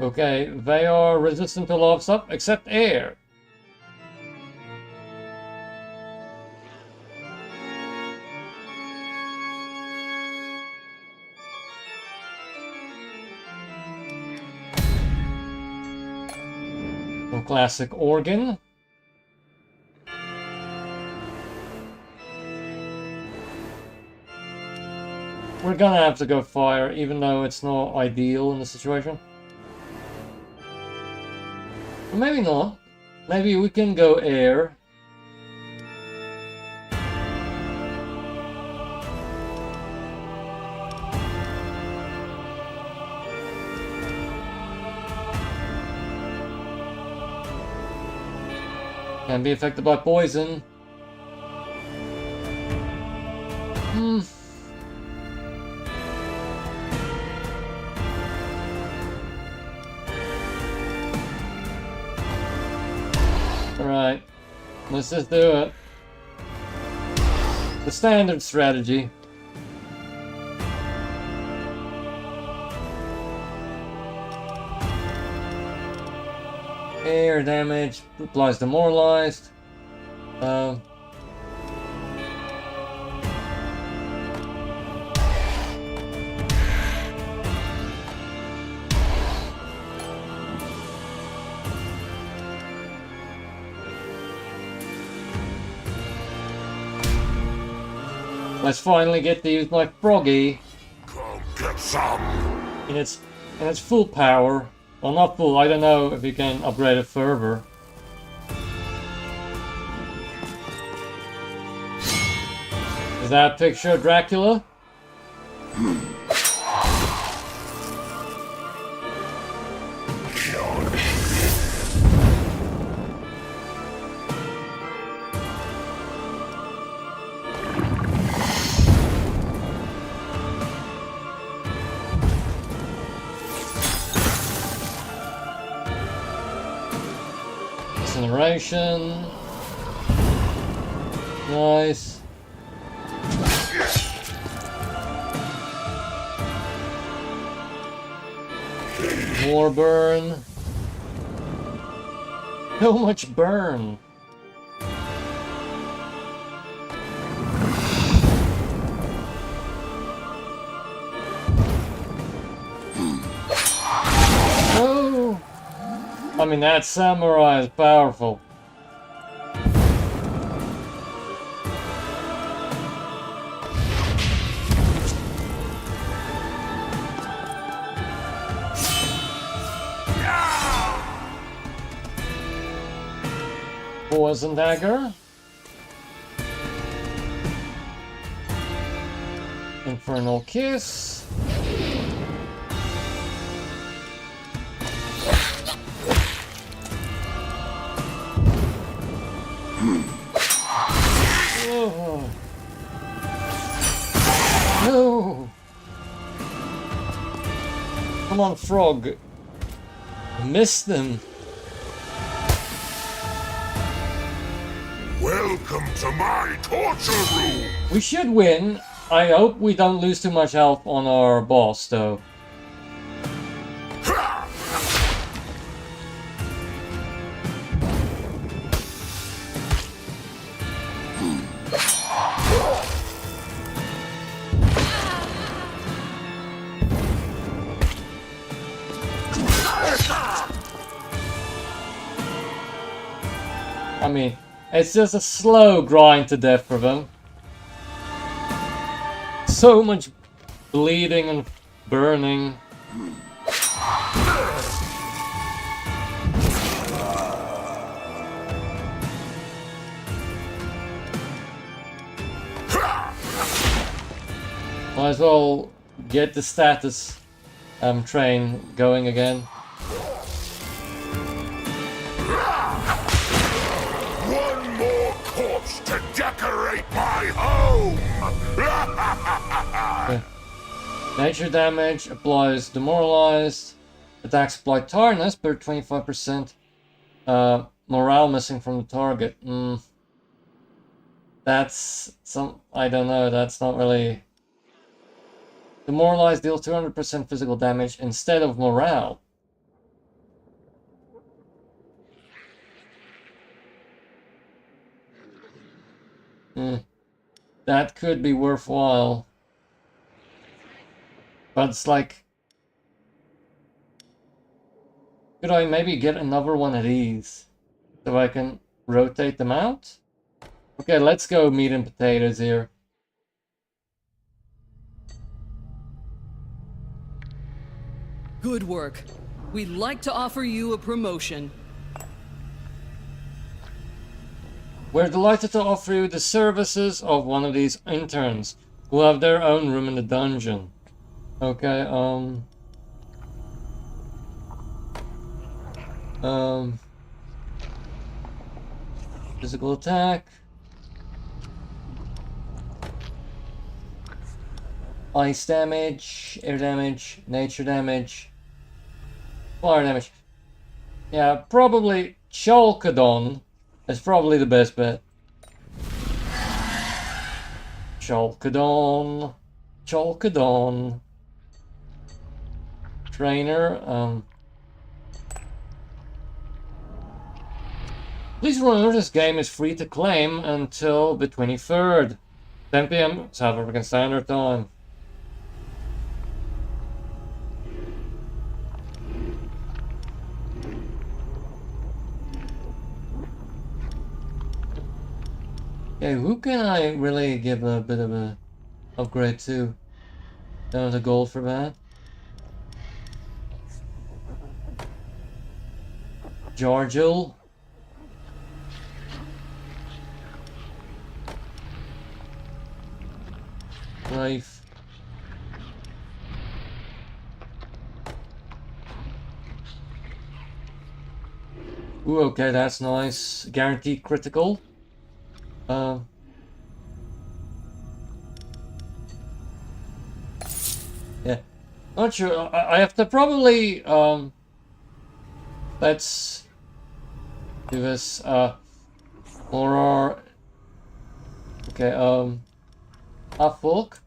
Okay, they are resistant to a lot of stuff except air. Some classic organ. We're gonna have to go fire, even though it's not ideal in the situation. Or maybe not. Maybe we can go air. Can be affected by poison. Alright, let's just do it. The standard strategy. Air damage, applies demoralized. Let's finally get to use my Froggy Come get some. in its full power. Well, not full. I don't know if you can upgrade it further. Is that a picture of Dracula? Incineration. Nice. More burn. So much burn. Oh! I mean, that samurai is powerful. Poison dagger. Infernal kiss. Oh. No. Come on, frog. I missed them. Welcome to my torture room. We should win. I hope we don't lose too much health on our boss, though. Ha! mean, it's just a slow grind to death for them. So much bleeding and burning. Might as well get the status train going again. One more corpse to decorate my home! Okay. Nature damage applies demoralized. Attacks apply tiredness, but 25%. Morale missing from the target. That's some. I don't know. That's not really. Demoralized deals 200% physical damage instead of morale. That could be worthwhile. But it's like... Could I maybe get another one of these? So I can rotate them out? Okay, let's go meat and potatoes here. Good work. We'd like to offer you a promotion. We're delighted to offer you the services of one of these interns who have their own room in the dungeon. Okay, physical attack. Ice damage, air damage, nature damage, fire damage. Yeah, probably Chalcedon is probably the best bet. Chalcedon. Chalcedon. Trainer, Please remember this game is free to claim until the 23rd. 10 PM South African Standard Time. Okay, who can I really give a bit of a upgrade to? Down the gold for that. Georgial. Life. Ooh, okay, that's nice. Guaranteed critical. Yeah, not sure. I have to probably let's do this. Or okay. Affolk.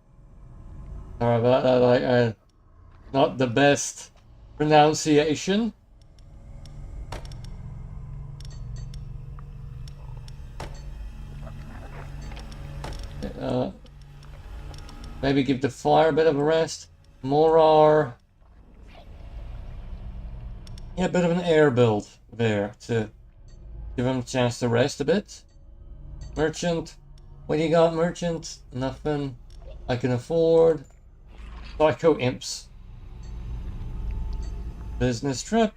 Sorry about that. Like, not the best pronunciation. Maybe give the fire a bit of a rest. Morar. Yeah, a bit of an air build there to give him a chance to rest a bit. Merchant. What do you got, merchant? Nothing I can afford. Psycho imps. Business trip.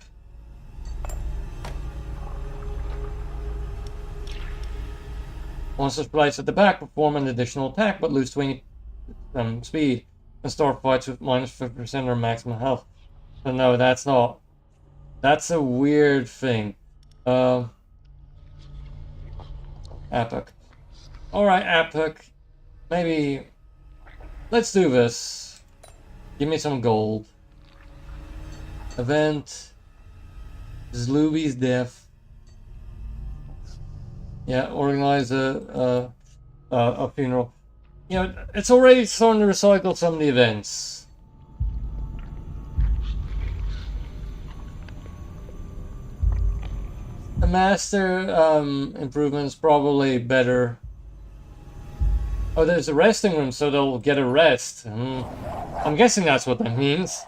Monsters placed at the back perform an additional attack but lose 20 speed and start fights with minus 50% or maximum health. So no, that's not. That's a weird thing. Epic. Alright, Epic. Maybe. Let's do this. Give me some gold. Event. Zluby's death. Yeah, organize a funeral. You know, it's already starting to recycle some of the events. The master improvement is probably better. Oh, there's a resting room, so they'll get a rest. I'm guessing that's what that means.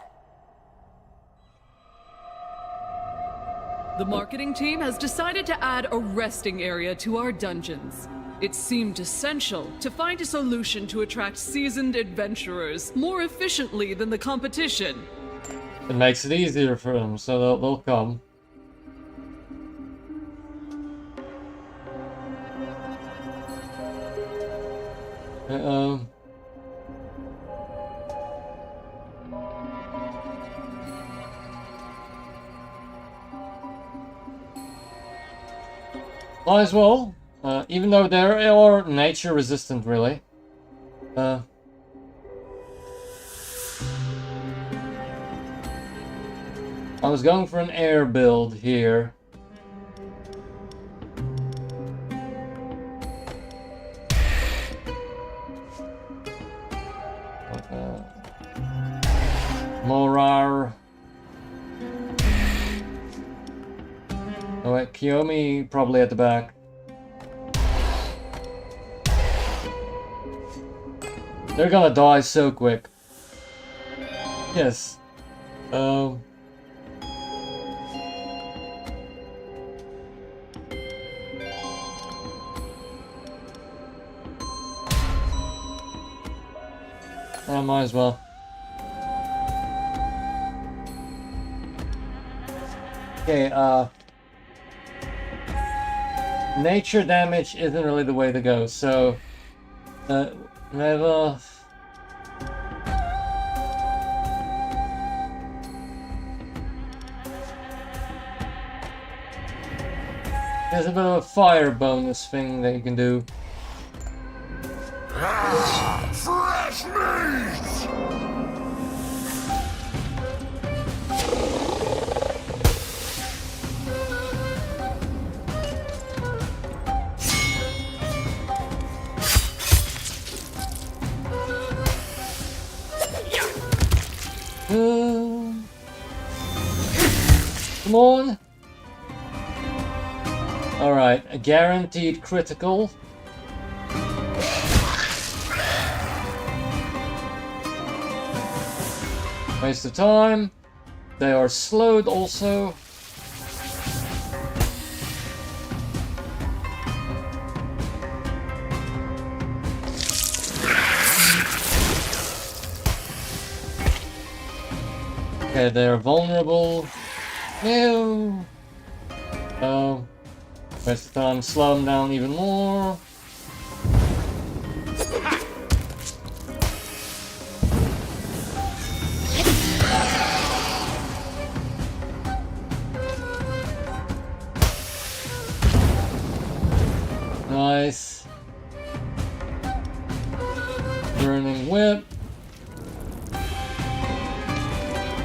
The marketing team has decided to add a resting area to our dungeons. It seemed essential to find a solution to attract seasoned adventurers more efficiently than the competition. It makes it easier for them, so they'll come. Might as well, even though they are nature resistant, really. I was going for an air build here. Morar. Oh wait, Kiyomi probably at the back. They're gonna die so quick. Yes. I might as well. Okay, nature damage isn't really the way to go, so never. There's a bit of a fire bonus thing that you can do. Fresh meat! Come on. Alright, a guaranteed critical. Waste of time. They are slowed also. Okay, they're vulnerable. No. Oh. Waste of time. Slow them down even more. Nice. Burning whip.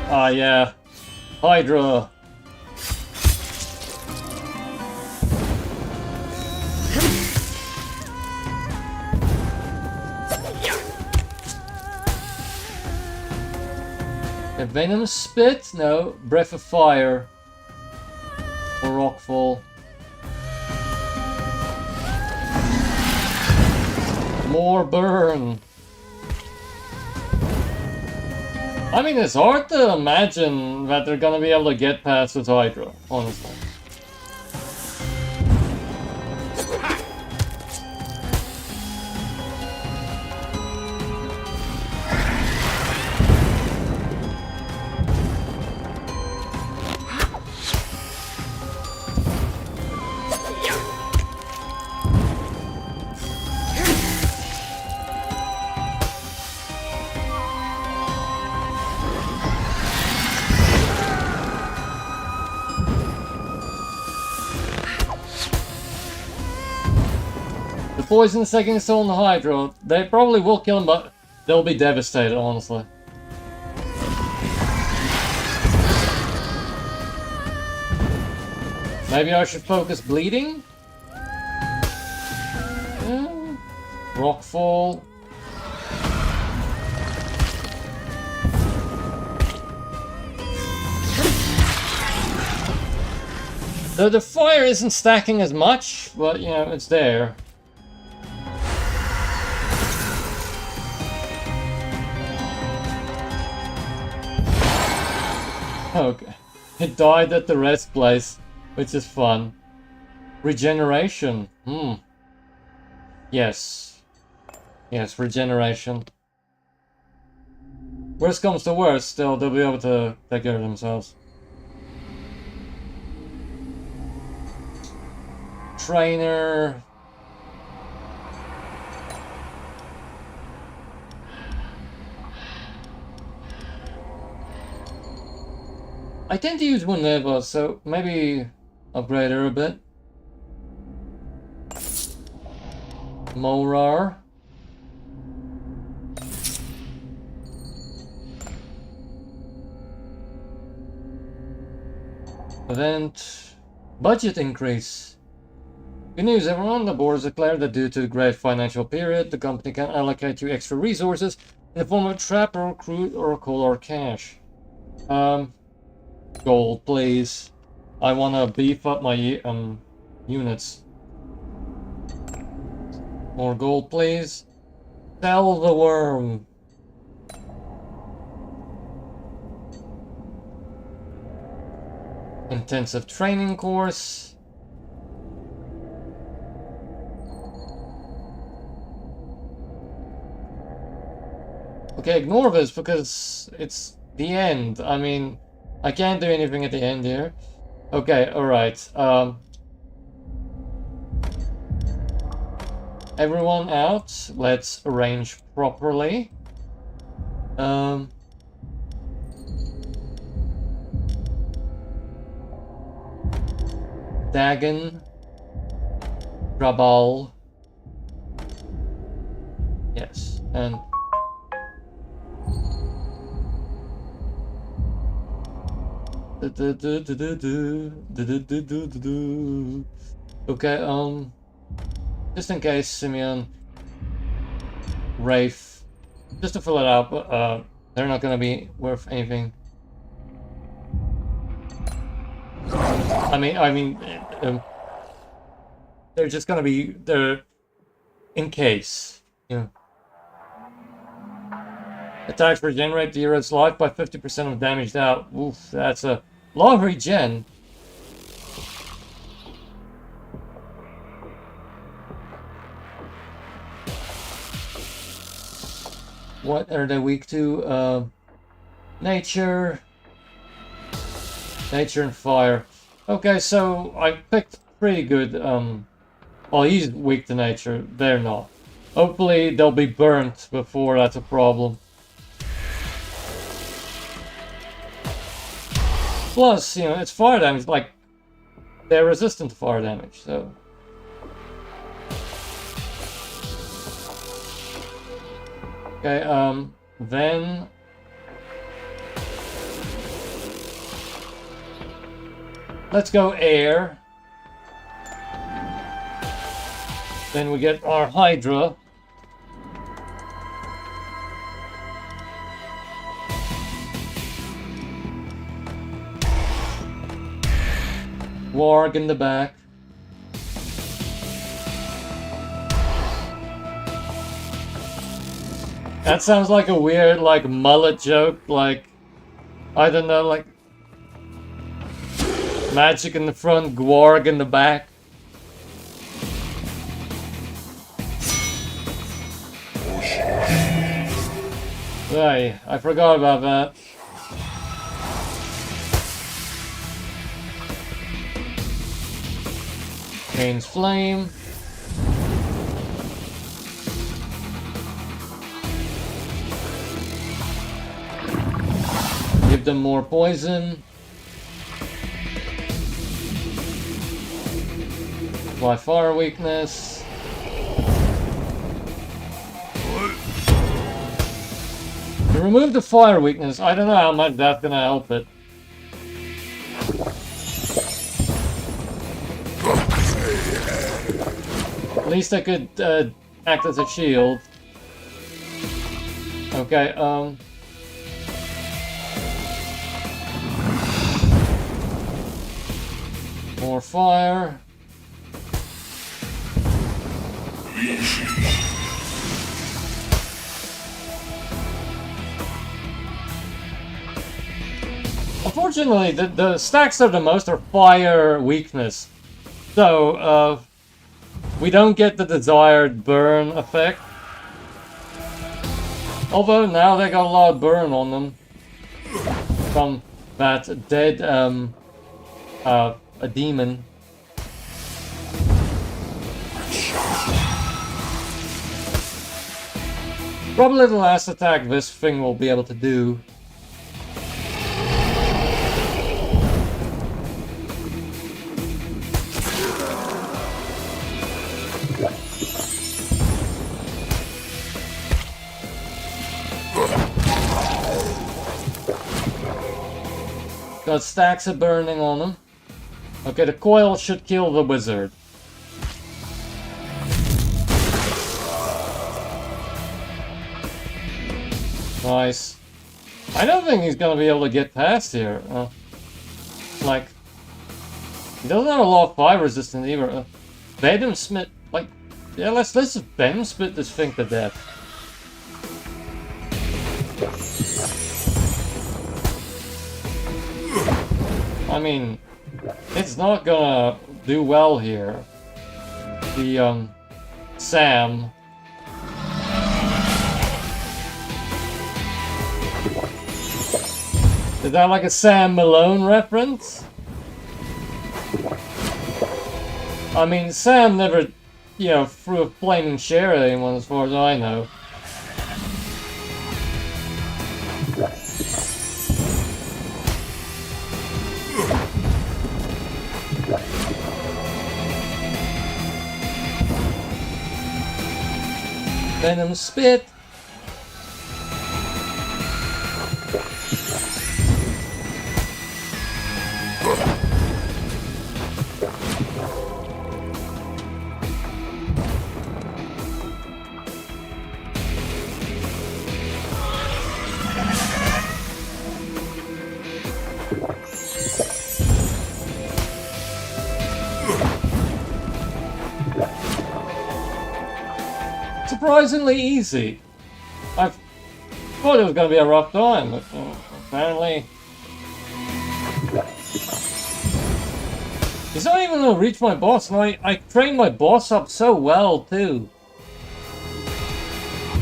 Ah, yeah. Hydra. A venomous spit? No. Breath of fire. Or rockfall. More burn. I mean, it's hard to imagine that they're gonna be able to get past with Hydra, honestly. Poison second soul on the Hydra. They probably will kill him, but they'll be devastated, honestly. Maybe I should focus bleeding? Yeah. Rockfall. Though the fire isn't stacking as much, but you know, it's there. Okay. It died at the rest place. which is fun. Regeneration. Yes. Yes, regeneration. Worst comes to worst, still they'll be able to take care of themselves. Trainer. I tend to use Winneba, so maybe upgrade her a bit. Morar. Event. Budget increase. Good news, everyone. The board has declared that due to the great financial period, the company can allocate you extra resources in the form of trap or crude or coal or cash. Gold, please. I want to beef up my units. More gold, please. Sell the worm. Intensive training course. Okay, ignore this because it's the end. I mean, I can't do anything at the end here. Okay, alright. Everyone out. Let's arrange properly. Dagon. Rabal. Yes, and okay, just in case, Simeon, Rafe, just to fill it out, but they're not gonna be worth anything. I mean, they're just gonna be there in case, you know. Attacks regenerate the hero's life by 50% of damage out. Oof, that's a lot of regen. What are they weak to? Nature. Nature and fire. Okay, so I picked pretty good. Well, he's weak to nature. They're not. Hopefully they'll be burnt before that's a problem. Plus, you know, it's fire damage, like, they're resistant to fire damage, so... Okay, then... Let's go air. Then we get our Hydra. Warg in the back. That sounds like a weird, like, mullet joke, like, I don't know, like, magic in the front, Gwarg in the back. Hey, I forgot about that. Chain's flame. Give them more poison. Apply fire weakness. To remove the fire weakness, I don't know how much that's gonna help it. At least I could act as a shield. Okay, more fire. Unfortunately, the stacks that are the most are fire weakness. So, we don't get the desired burn effect. Although now they got a lot of burn on them. From that dead, a demon. Probably the last attack this thing will be able to do. Got stacks of burning on them. Okay, the coil should kill the wizard. Nice. I don't think he's gonna be able to get past here. Like, he doesn't have a lot of fire resistance either. Venom Smith, like, yeah, let's just Venom Smith this thing to death. I mean, it's not gonna do well here. The, Sam. Is that like a Sam Malone reference? I mean, Sam never, you know, threw a flaming chair at anyone as far as I know. Venom Spit. Surprisingly easy. I thought it was going to be a rough time, but apparently... He's not even going to reach my boss, and I trained my boss up so well, too.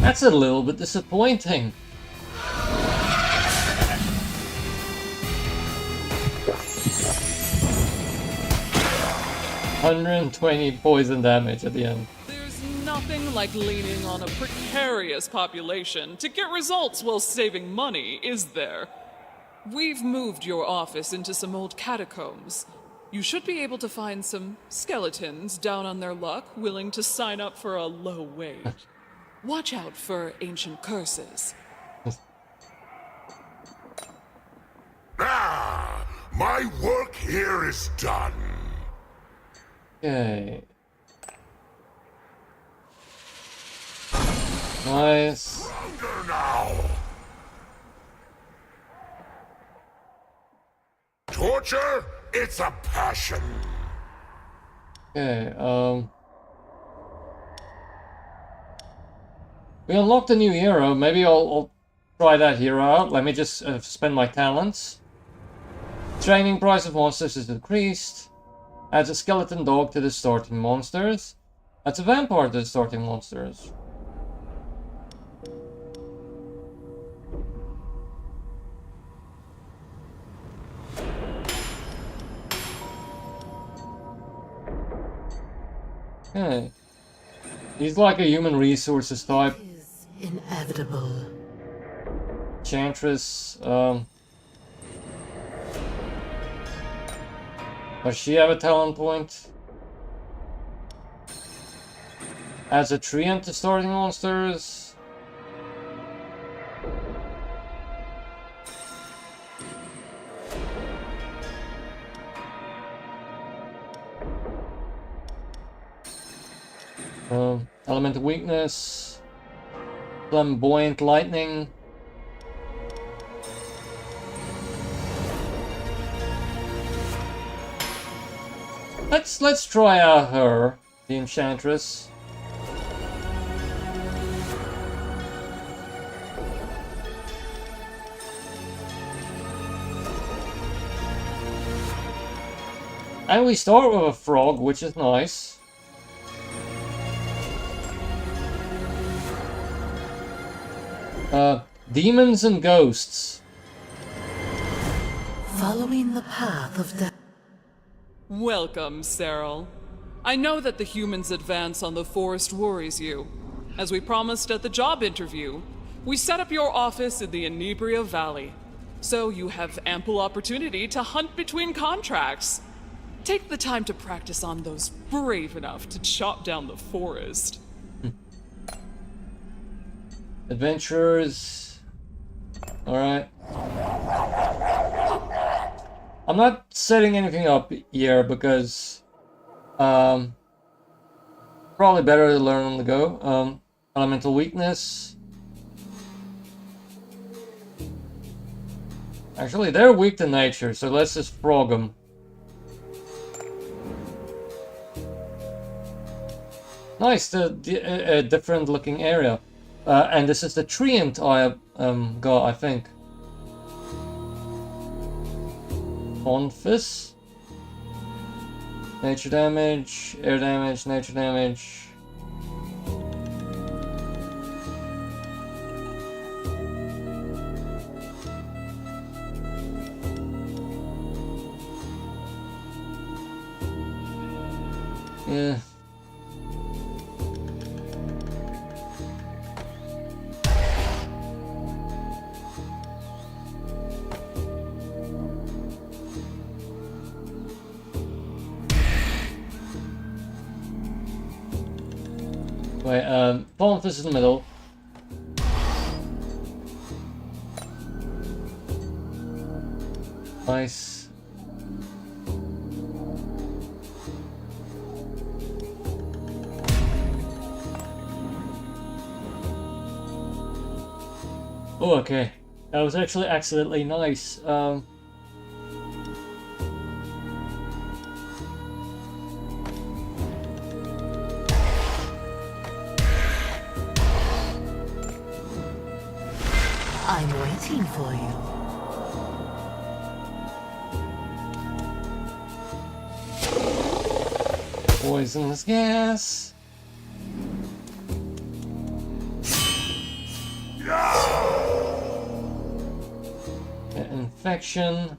That's a little bit disappointing. $120 poison damage at the end. Nothing like leaning on a precarious population to get results while saving money, is there? We've moved your office into some old catacombs. You should be able to find some skeletons down on their luck, willing to sign up for a low wage. Watch out for ancient curses. Ah! My work here is done. Okay. Nice. Stronger now. Torture? It's a passion. Okay, we unlocked a new hero. Maybe I'll try that hero out. Let me just spend my talents. Training price of monsters is decreased. Adds a skeleton dog to the starting monsters. Adds a vampire to the starting monsters. Okay. He's like a human resources type. Is inevitable. Enchantress, does she have a talent point? Adds a treant to starting monsters. Element of weakness. Flamboyant lightning. Let's try out her, the Enchantress. And we start with a frog, which is nice. Demons and ghosts. Following the path of death. Welcome, Cyril. I know that the humans' advance on the forest worries you. As we promised at the job interview, we set up your office in the Inebria Valley, so you have ample opportunity to hunt between contracts. Take the time to practice on those brave enough to chop down the forest. Adventurers. Alright. I'm not setting anything up here because probably better to learn on the go. Elemental weakness. Actually, they're weak to nature, so let's just frog them. Nice, a different looking area. And this is the treant I got, I think. Confis. Nature damage, air damage, nature damage. Yeah. Wait, Palm Fist is in the middle. Nice. Oh, okay. That was actually accidentally nice. I'm waiting for you. Poisonous gas. Infection.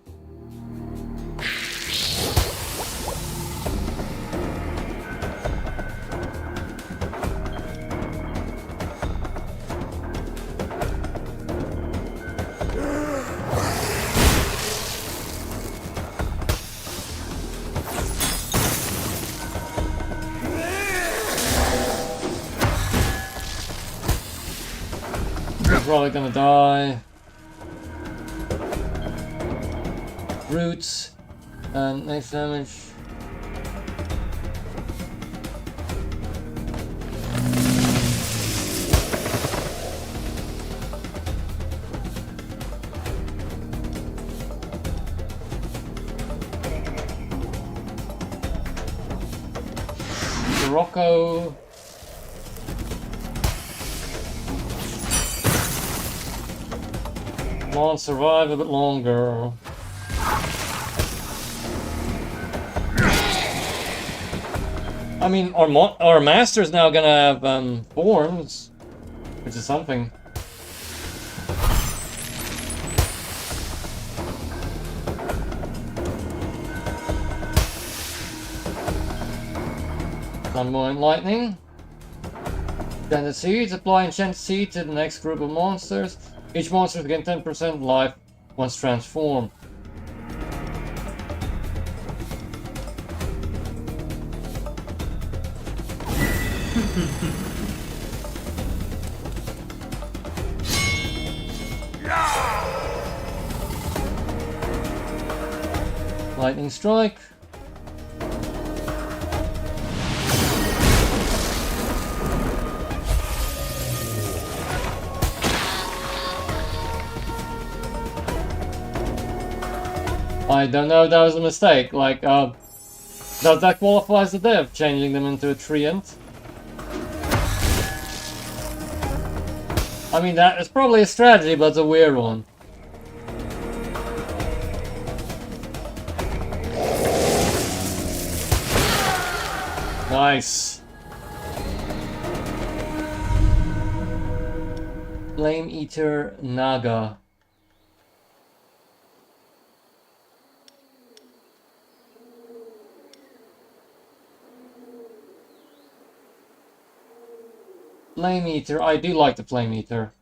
He's probably gonna die. Roots and nice damage. Rocco. Come on, survive a bit longer. I mean, our master's now gonna have thorns, which is something. Flamboyant lightning. Enchanted seeds. Apply enchanted seed to the next group of monsters. Each monster gain 10% life once transformed. Lightning strike. I don't know if that was a mistake. Like, does that qualify as a dev, changing them into a treant? I mean, that is probably a strategy, but it's a weird one. Nice. Flame Eater Naga. Flame Eater, I do like the Flame Eater.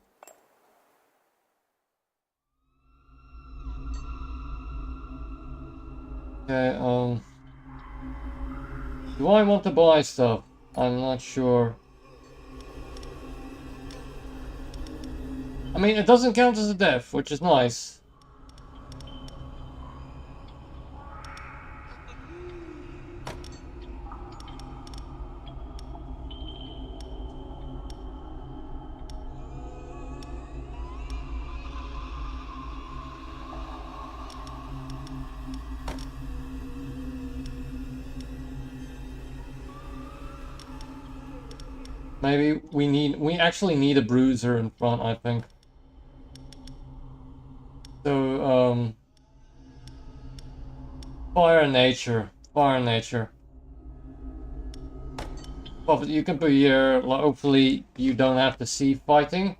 Okay, do I want to buy stuff? I'm not sure. I mean, it doesn't count as a death, which is nice. Maybe we actually need a bruiser in front, I think. So, fire and nature. Fire and nature. Well, you can put here, hopefully you don't have to see fighting.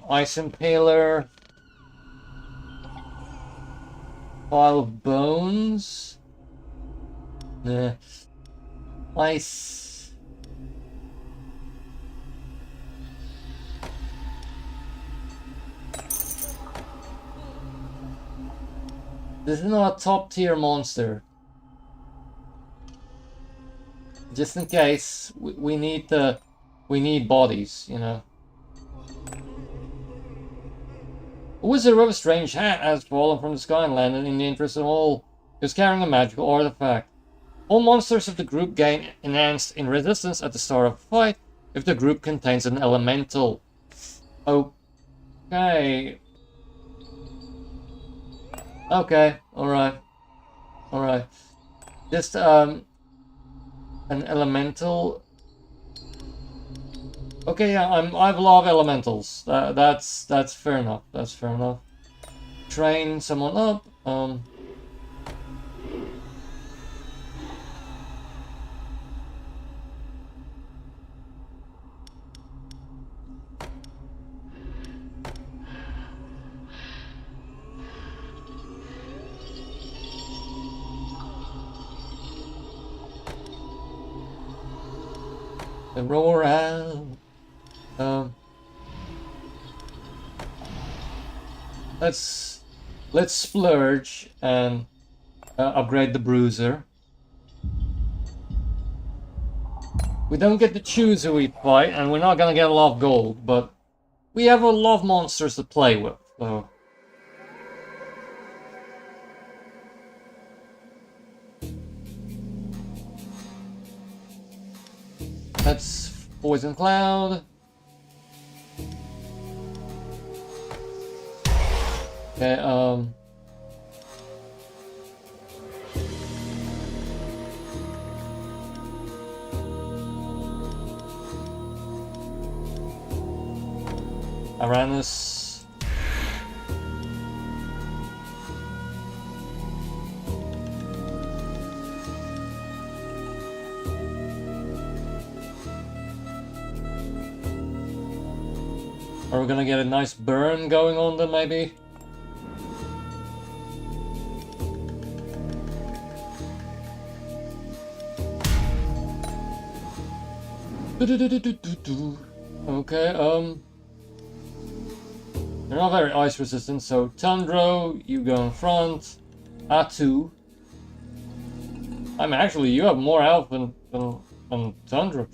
Ice Impaler. Pile of bones. Nah. Ice. This is not a top tier monster. Just in case, we need bodies, you know. A wizard with a strange hat has fallen from the sky and landed in the interest of all. He was carrying a magical artifact. All monsters of the group gain enhanced in resistance at the start of a fight if the group contains an elemental. Okay. Okay, alright. Alright. Just, an elemental. Okay, yeah, I have a lot of elementals. That's fair enough. That's fair enough. Train someone up. And roll around. Let's splurge and upgrade the bruiser. We don't get to choose who we fight, and we're not gonna get a lot of gold, but we have a lot of monsters to play with, so. That's Poison Cloud. Okay, Aranus. Are we gonna get a nice burn going on then, maybe? Okay, they're not very ice resistant, so Tundro, you go in front. Atu. I mean, actually, you have more health than Tundra.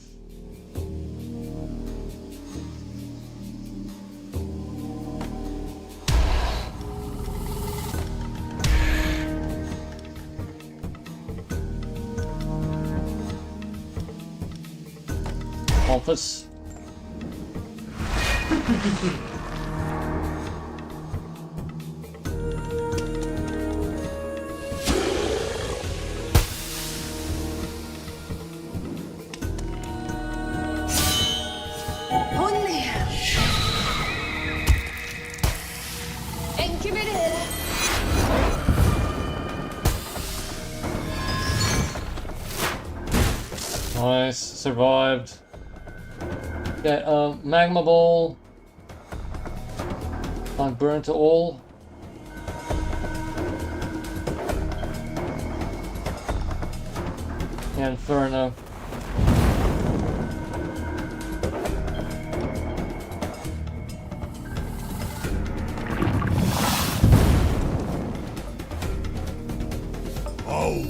Office. Nice, survived. Get a magma ball. Can't burn to all. Inferno. Oh.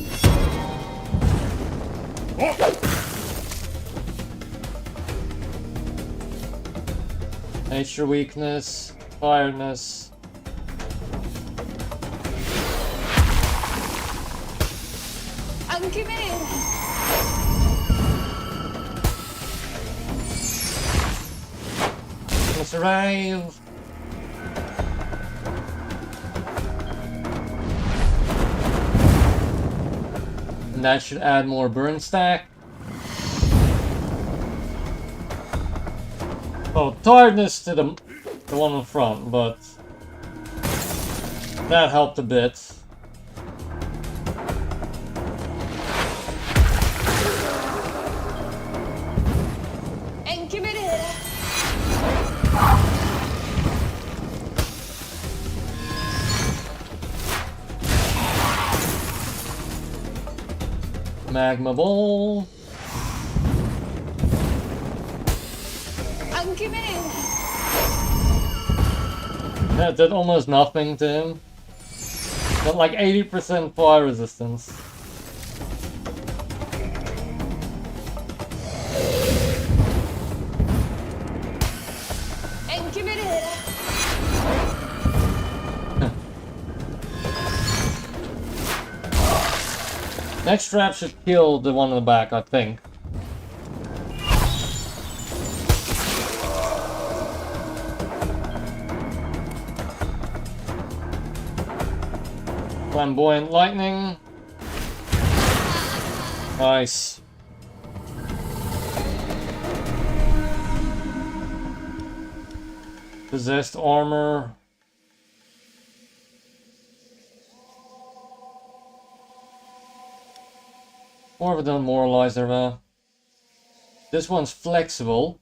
Nature weakness, tiredness. I'm committed. Survive. And that should add more burn stack. Oh, tiredness to the one in front, but that helped a bit. I'm committed. Magma ball. I'm committed. That did almost nothing to him. Got like 80% fire resistance. I'm committed. Next trap should kill the one in the back, I think. Flamboyant lightning. Nice. Possessed armor. More of a demoralizer, man. This one's flexible.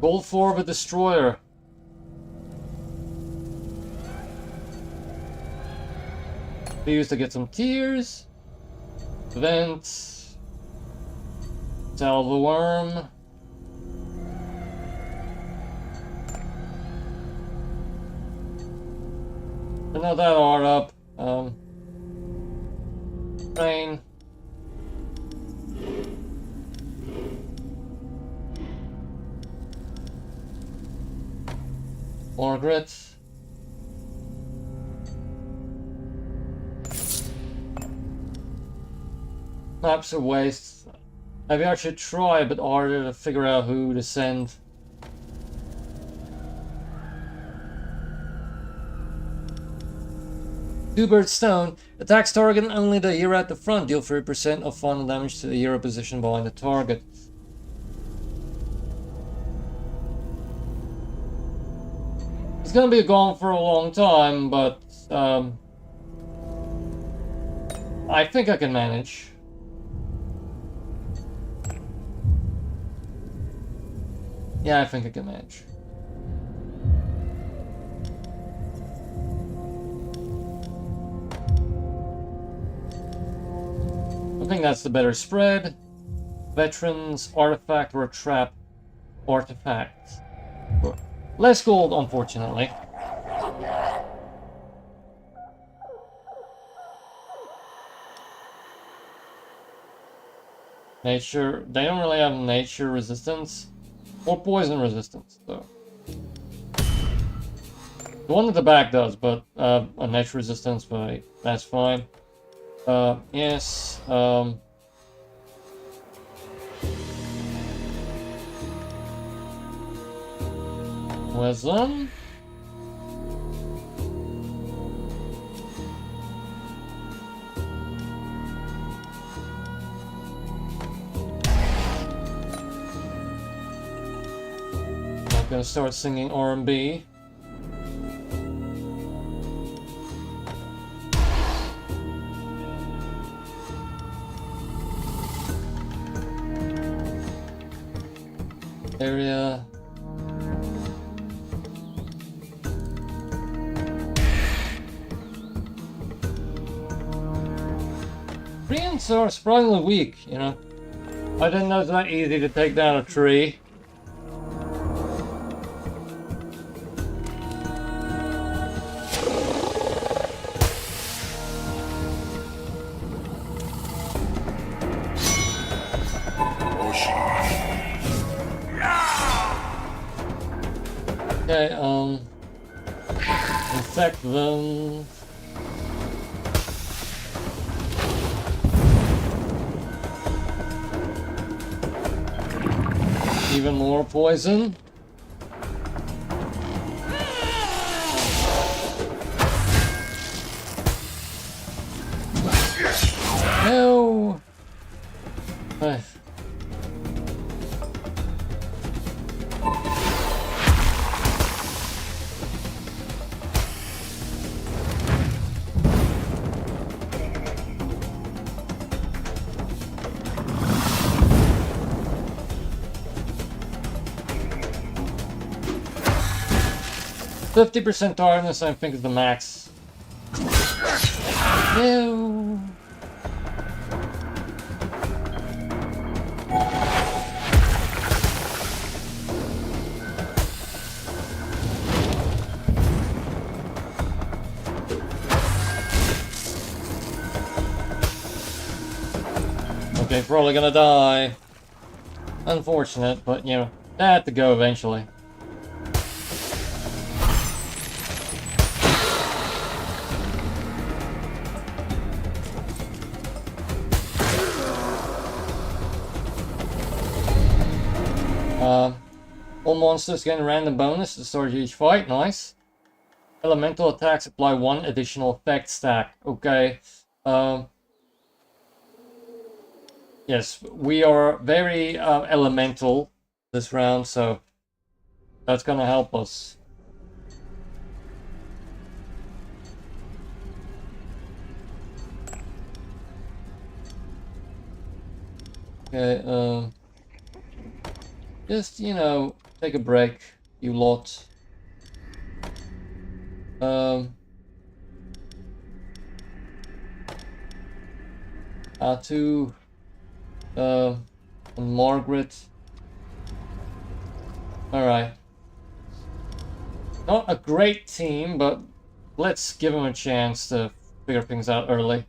Gold for the destroyer. We used to get some tears. Vent. Salva worm. Another that art up. Rain. Margaret. Maps are waste. Have you actually tried, but harder to figure out who to send? Two-bird stone. Attacks target only the hero at the front. Deal 3% of final damage to the hero position behind the target. It's gonna be gone for a long time, but I think I can manage. Yeah, I think I can manage. I think that's the better spread. Veterans, artifact, or trap. Artifact. Less gold, unfortunately. Nature, they don't really have nature resistance. Or poison resistance, though. The one at the back does, but a nature resistance, but that's fine. Yes, Wisdom. I'm gonna start singing R&B. area. Treants are surprisingly weak, you know. I didn't know it's that easy to take down a tree. Okay, infect them. Even more poison. No. 50% hardness, I think, is the max. No. Okay, probably gonna die. Unfortunate, but you know, they had to go eventually. All monsters gain a random bonus to the start of each fight. Nice. Elemental attacks apply 1 additional effect stack. Okay. Yes, we are very elemental this round, so that's gonna help us. Okay, just, you know, take a break, you lot. Atu, and Margaret. Alright. Not a great team, but let's give them a chance to figure things out early.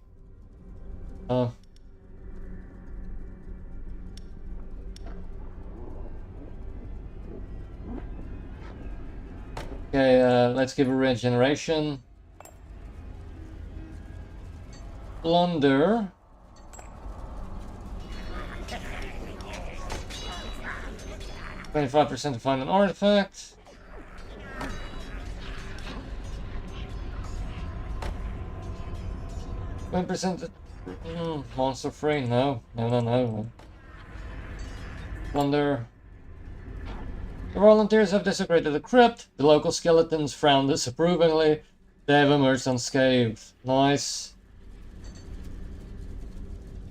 Okay, let's give a regeneration. Plunder. $25% to find an artifact. $20% monster free. No. Plunder. The volunteers have desecrated the crypt. The local skeletons frown disapprovingly. They have emerged unscathed. Nice.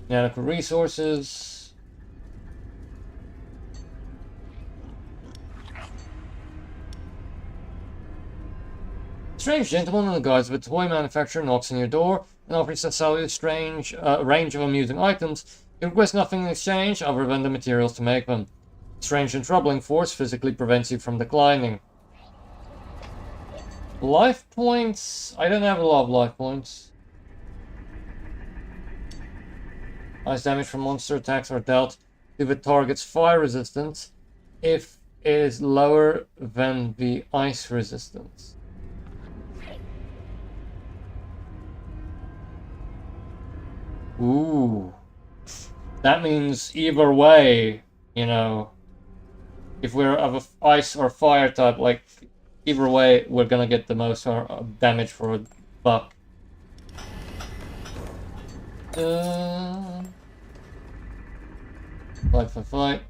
Inadequate resources. Strange gentleman in the guise of a toy manufacturer knocks on your door and offers to sell you a range of amusing items. You request nothing in exchange other than the materials to make them. Strange and troubling force physically prevents you from declining. Life points. I don't have a lot of life points. Ice damage from monster attacks are dealt to the target's fire resistance if it is lower than the ice resistance. Ooh. That means either way, you know, if we're of a ice or fire type, like, either way, we're gonna get the most damage for a buck. Fight for fight.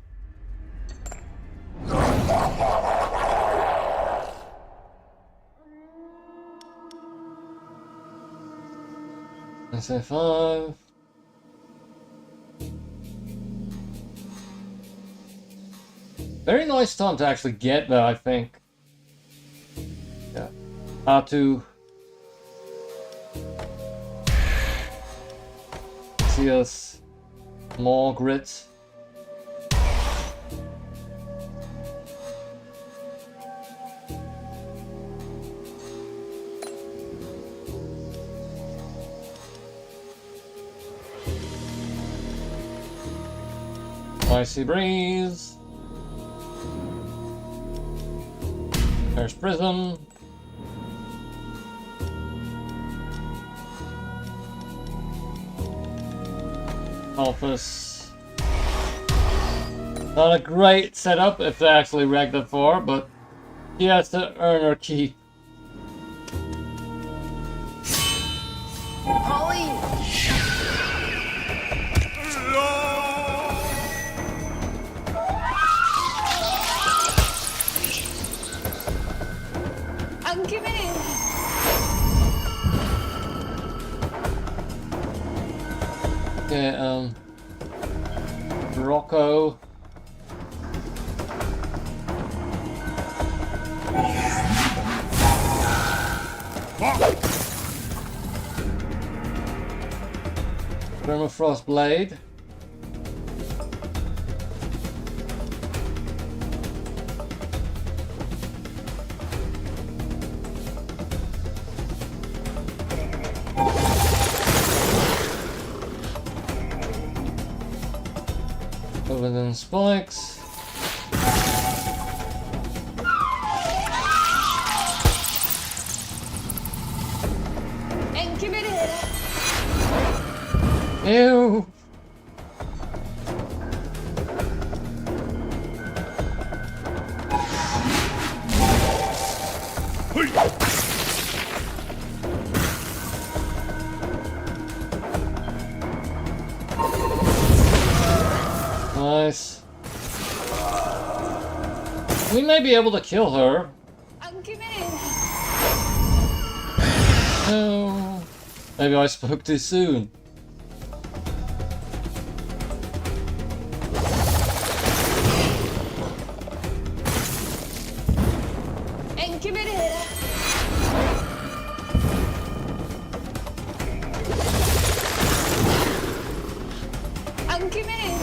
I say 5. Very nice time to actually get that, I think. Yeah. How to see us Margaret. Icy breeze. There's prison. Office. Not a great setup if they actually ragged it for, but she has to earn her keep. Ang kimin. Okay, Rocco. Permafrost blade. Within spikes. Ang kimin. Ew. Nice. We may be able to kill her. Ang kimin. No. Maybe I spoke too soon. Ang kimin. Ang kimin.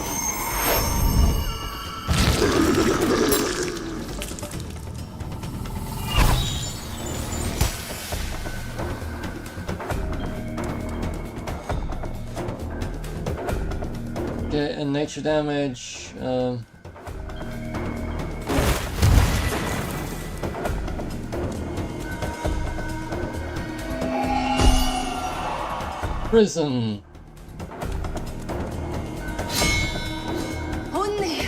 Okay, and nature damage. Prison. Honey.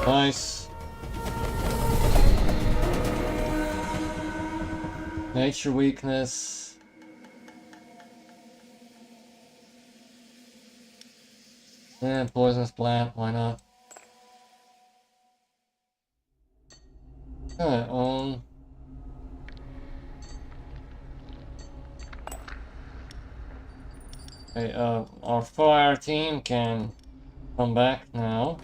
Nice. Nature weakness. Yeah, poisonous plant, why not? Okay, okay, our fire team can come back now.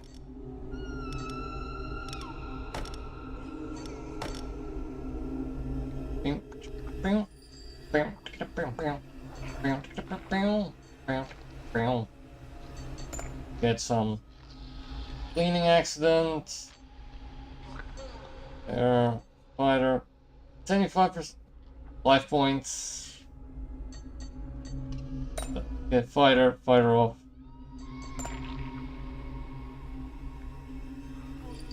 Get some cleaning accident. Air fighter. 75% life points. Get fighter off.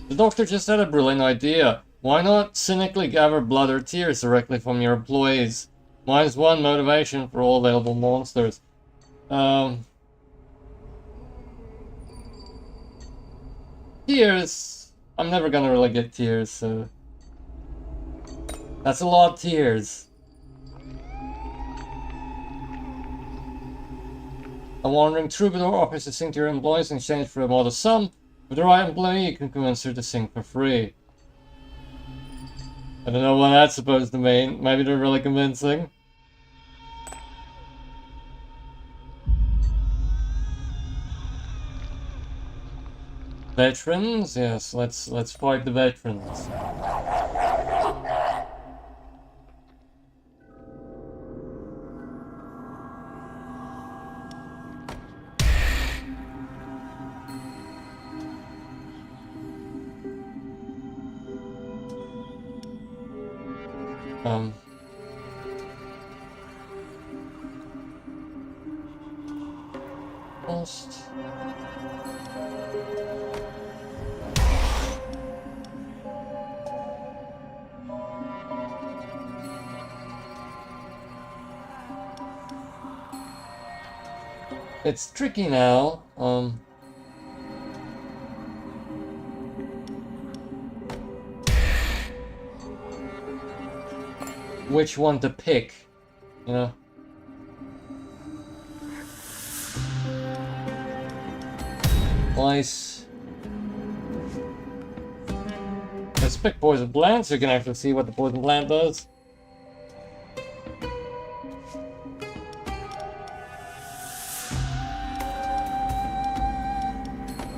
The doctor just had a brilliant idea. Why not cynically gather blood or tears directly from your employees? -1 motivation for all available monsters. Tears. I'm never gonna really get tears, so that's a lot of tears. A wandering troubadour offers to sing to your employees in exchange for a modest sum. With the right employee, you can convince her to sing for free. I don't know what that's supposed to mean. Maybe they're really convincing. Veterans? Yes, let's fight the veterans. Lost. It's tricky now. Which one to pick, you know? Nice. Let's pick poison plant so you can actually see what the poison plant does.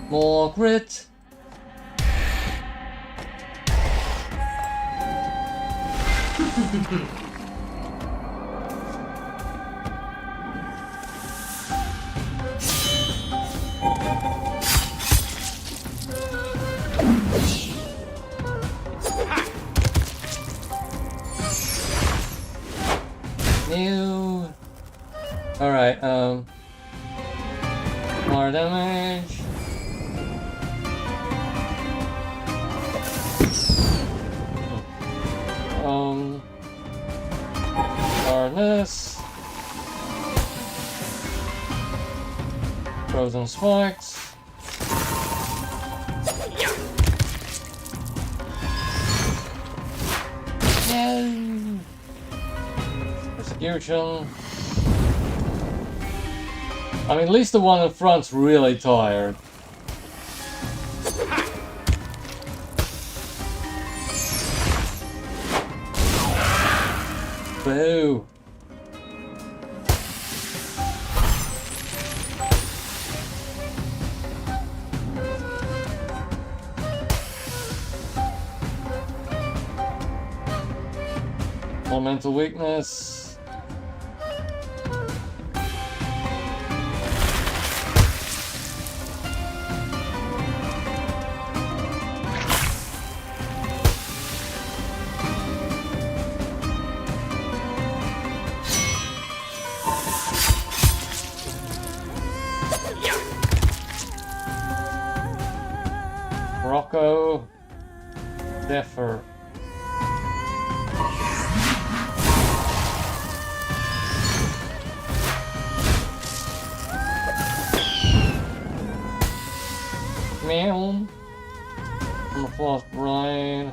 More grit. New. Alright, more damage. Harness. Frozen spikes. No. Persecution. I mean, at least the one in front's really tired. Boo. Elemental weakness. Rocco. Defer. Meow. I'm a floss brain.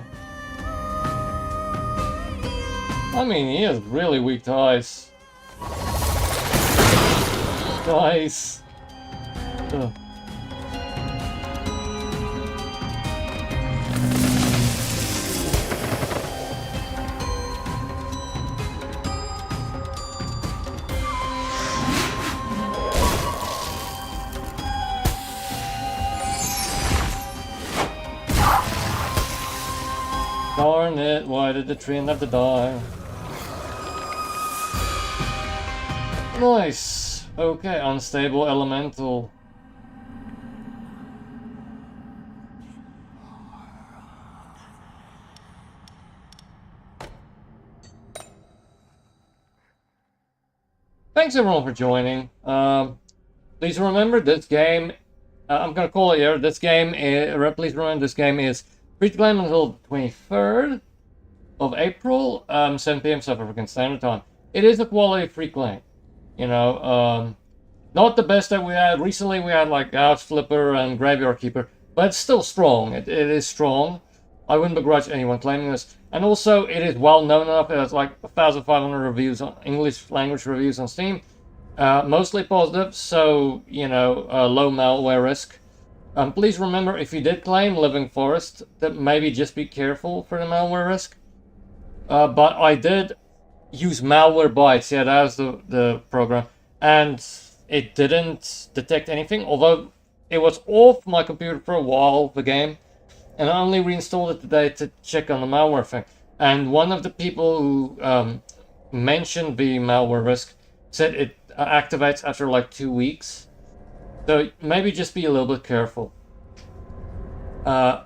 I mean, he is really weak to ice. Nice. Ugh. Darn it, why did the train have to die? Nice! Okay, unstable elemental. Thanks everyone for joining. Please remember this game, I'm gonna call it here, this game, please remember this game is free to claim until 23rd of April, 7 PM South African Standard Time. It is a quality free claim. You know, not the best that we had. Recently we had like House Flipper and Graveyard Keeper, but it's still strong. It is strong. I wouldn't begrudge anyone claiming this. And also, it is well known enough. It has like 1,500 reviews on English language reviews on Steam. Mostly positive, so, you know, low malware risk. Please remember, if you did claim Living Forest, that maybe just be careful for the malware risk. But I did use Malwarebytes, yeah, that was the program, and it didn't detect anything, although it was off my computer for a while, the game, and I only reinstalled it today to check on the malware thing. And one of the people who mentioned the malware risk said it activates after like 2 weeks. So maybe just be a little bit careful. Alright,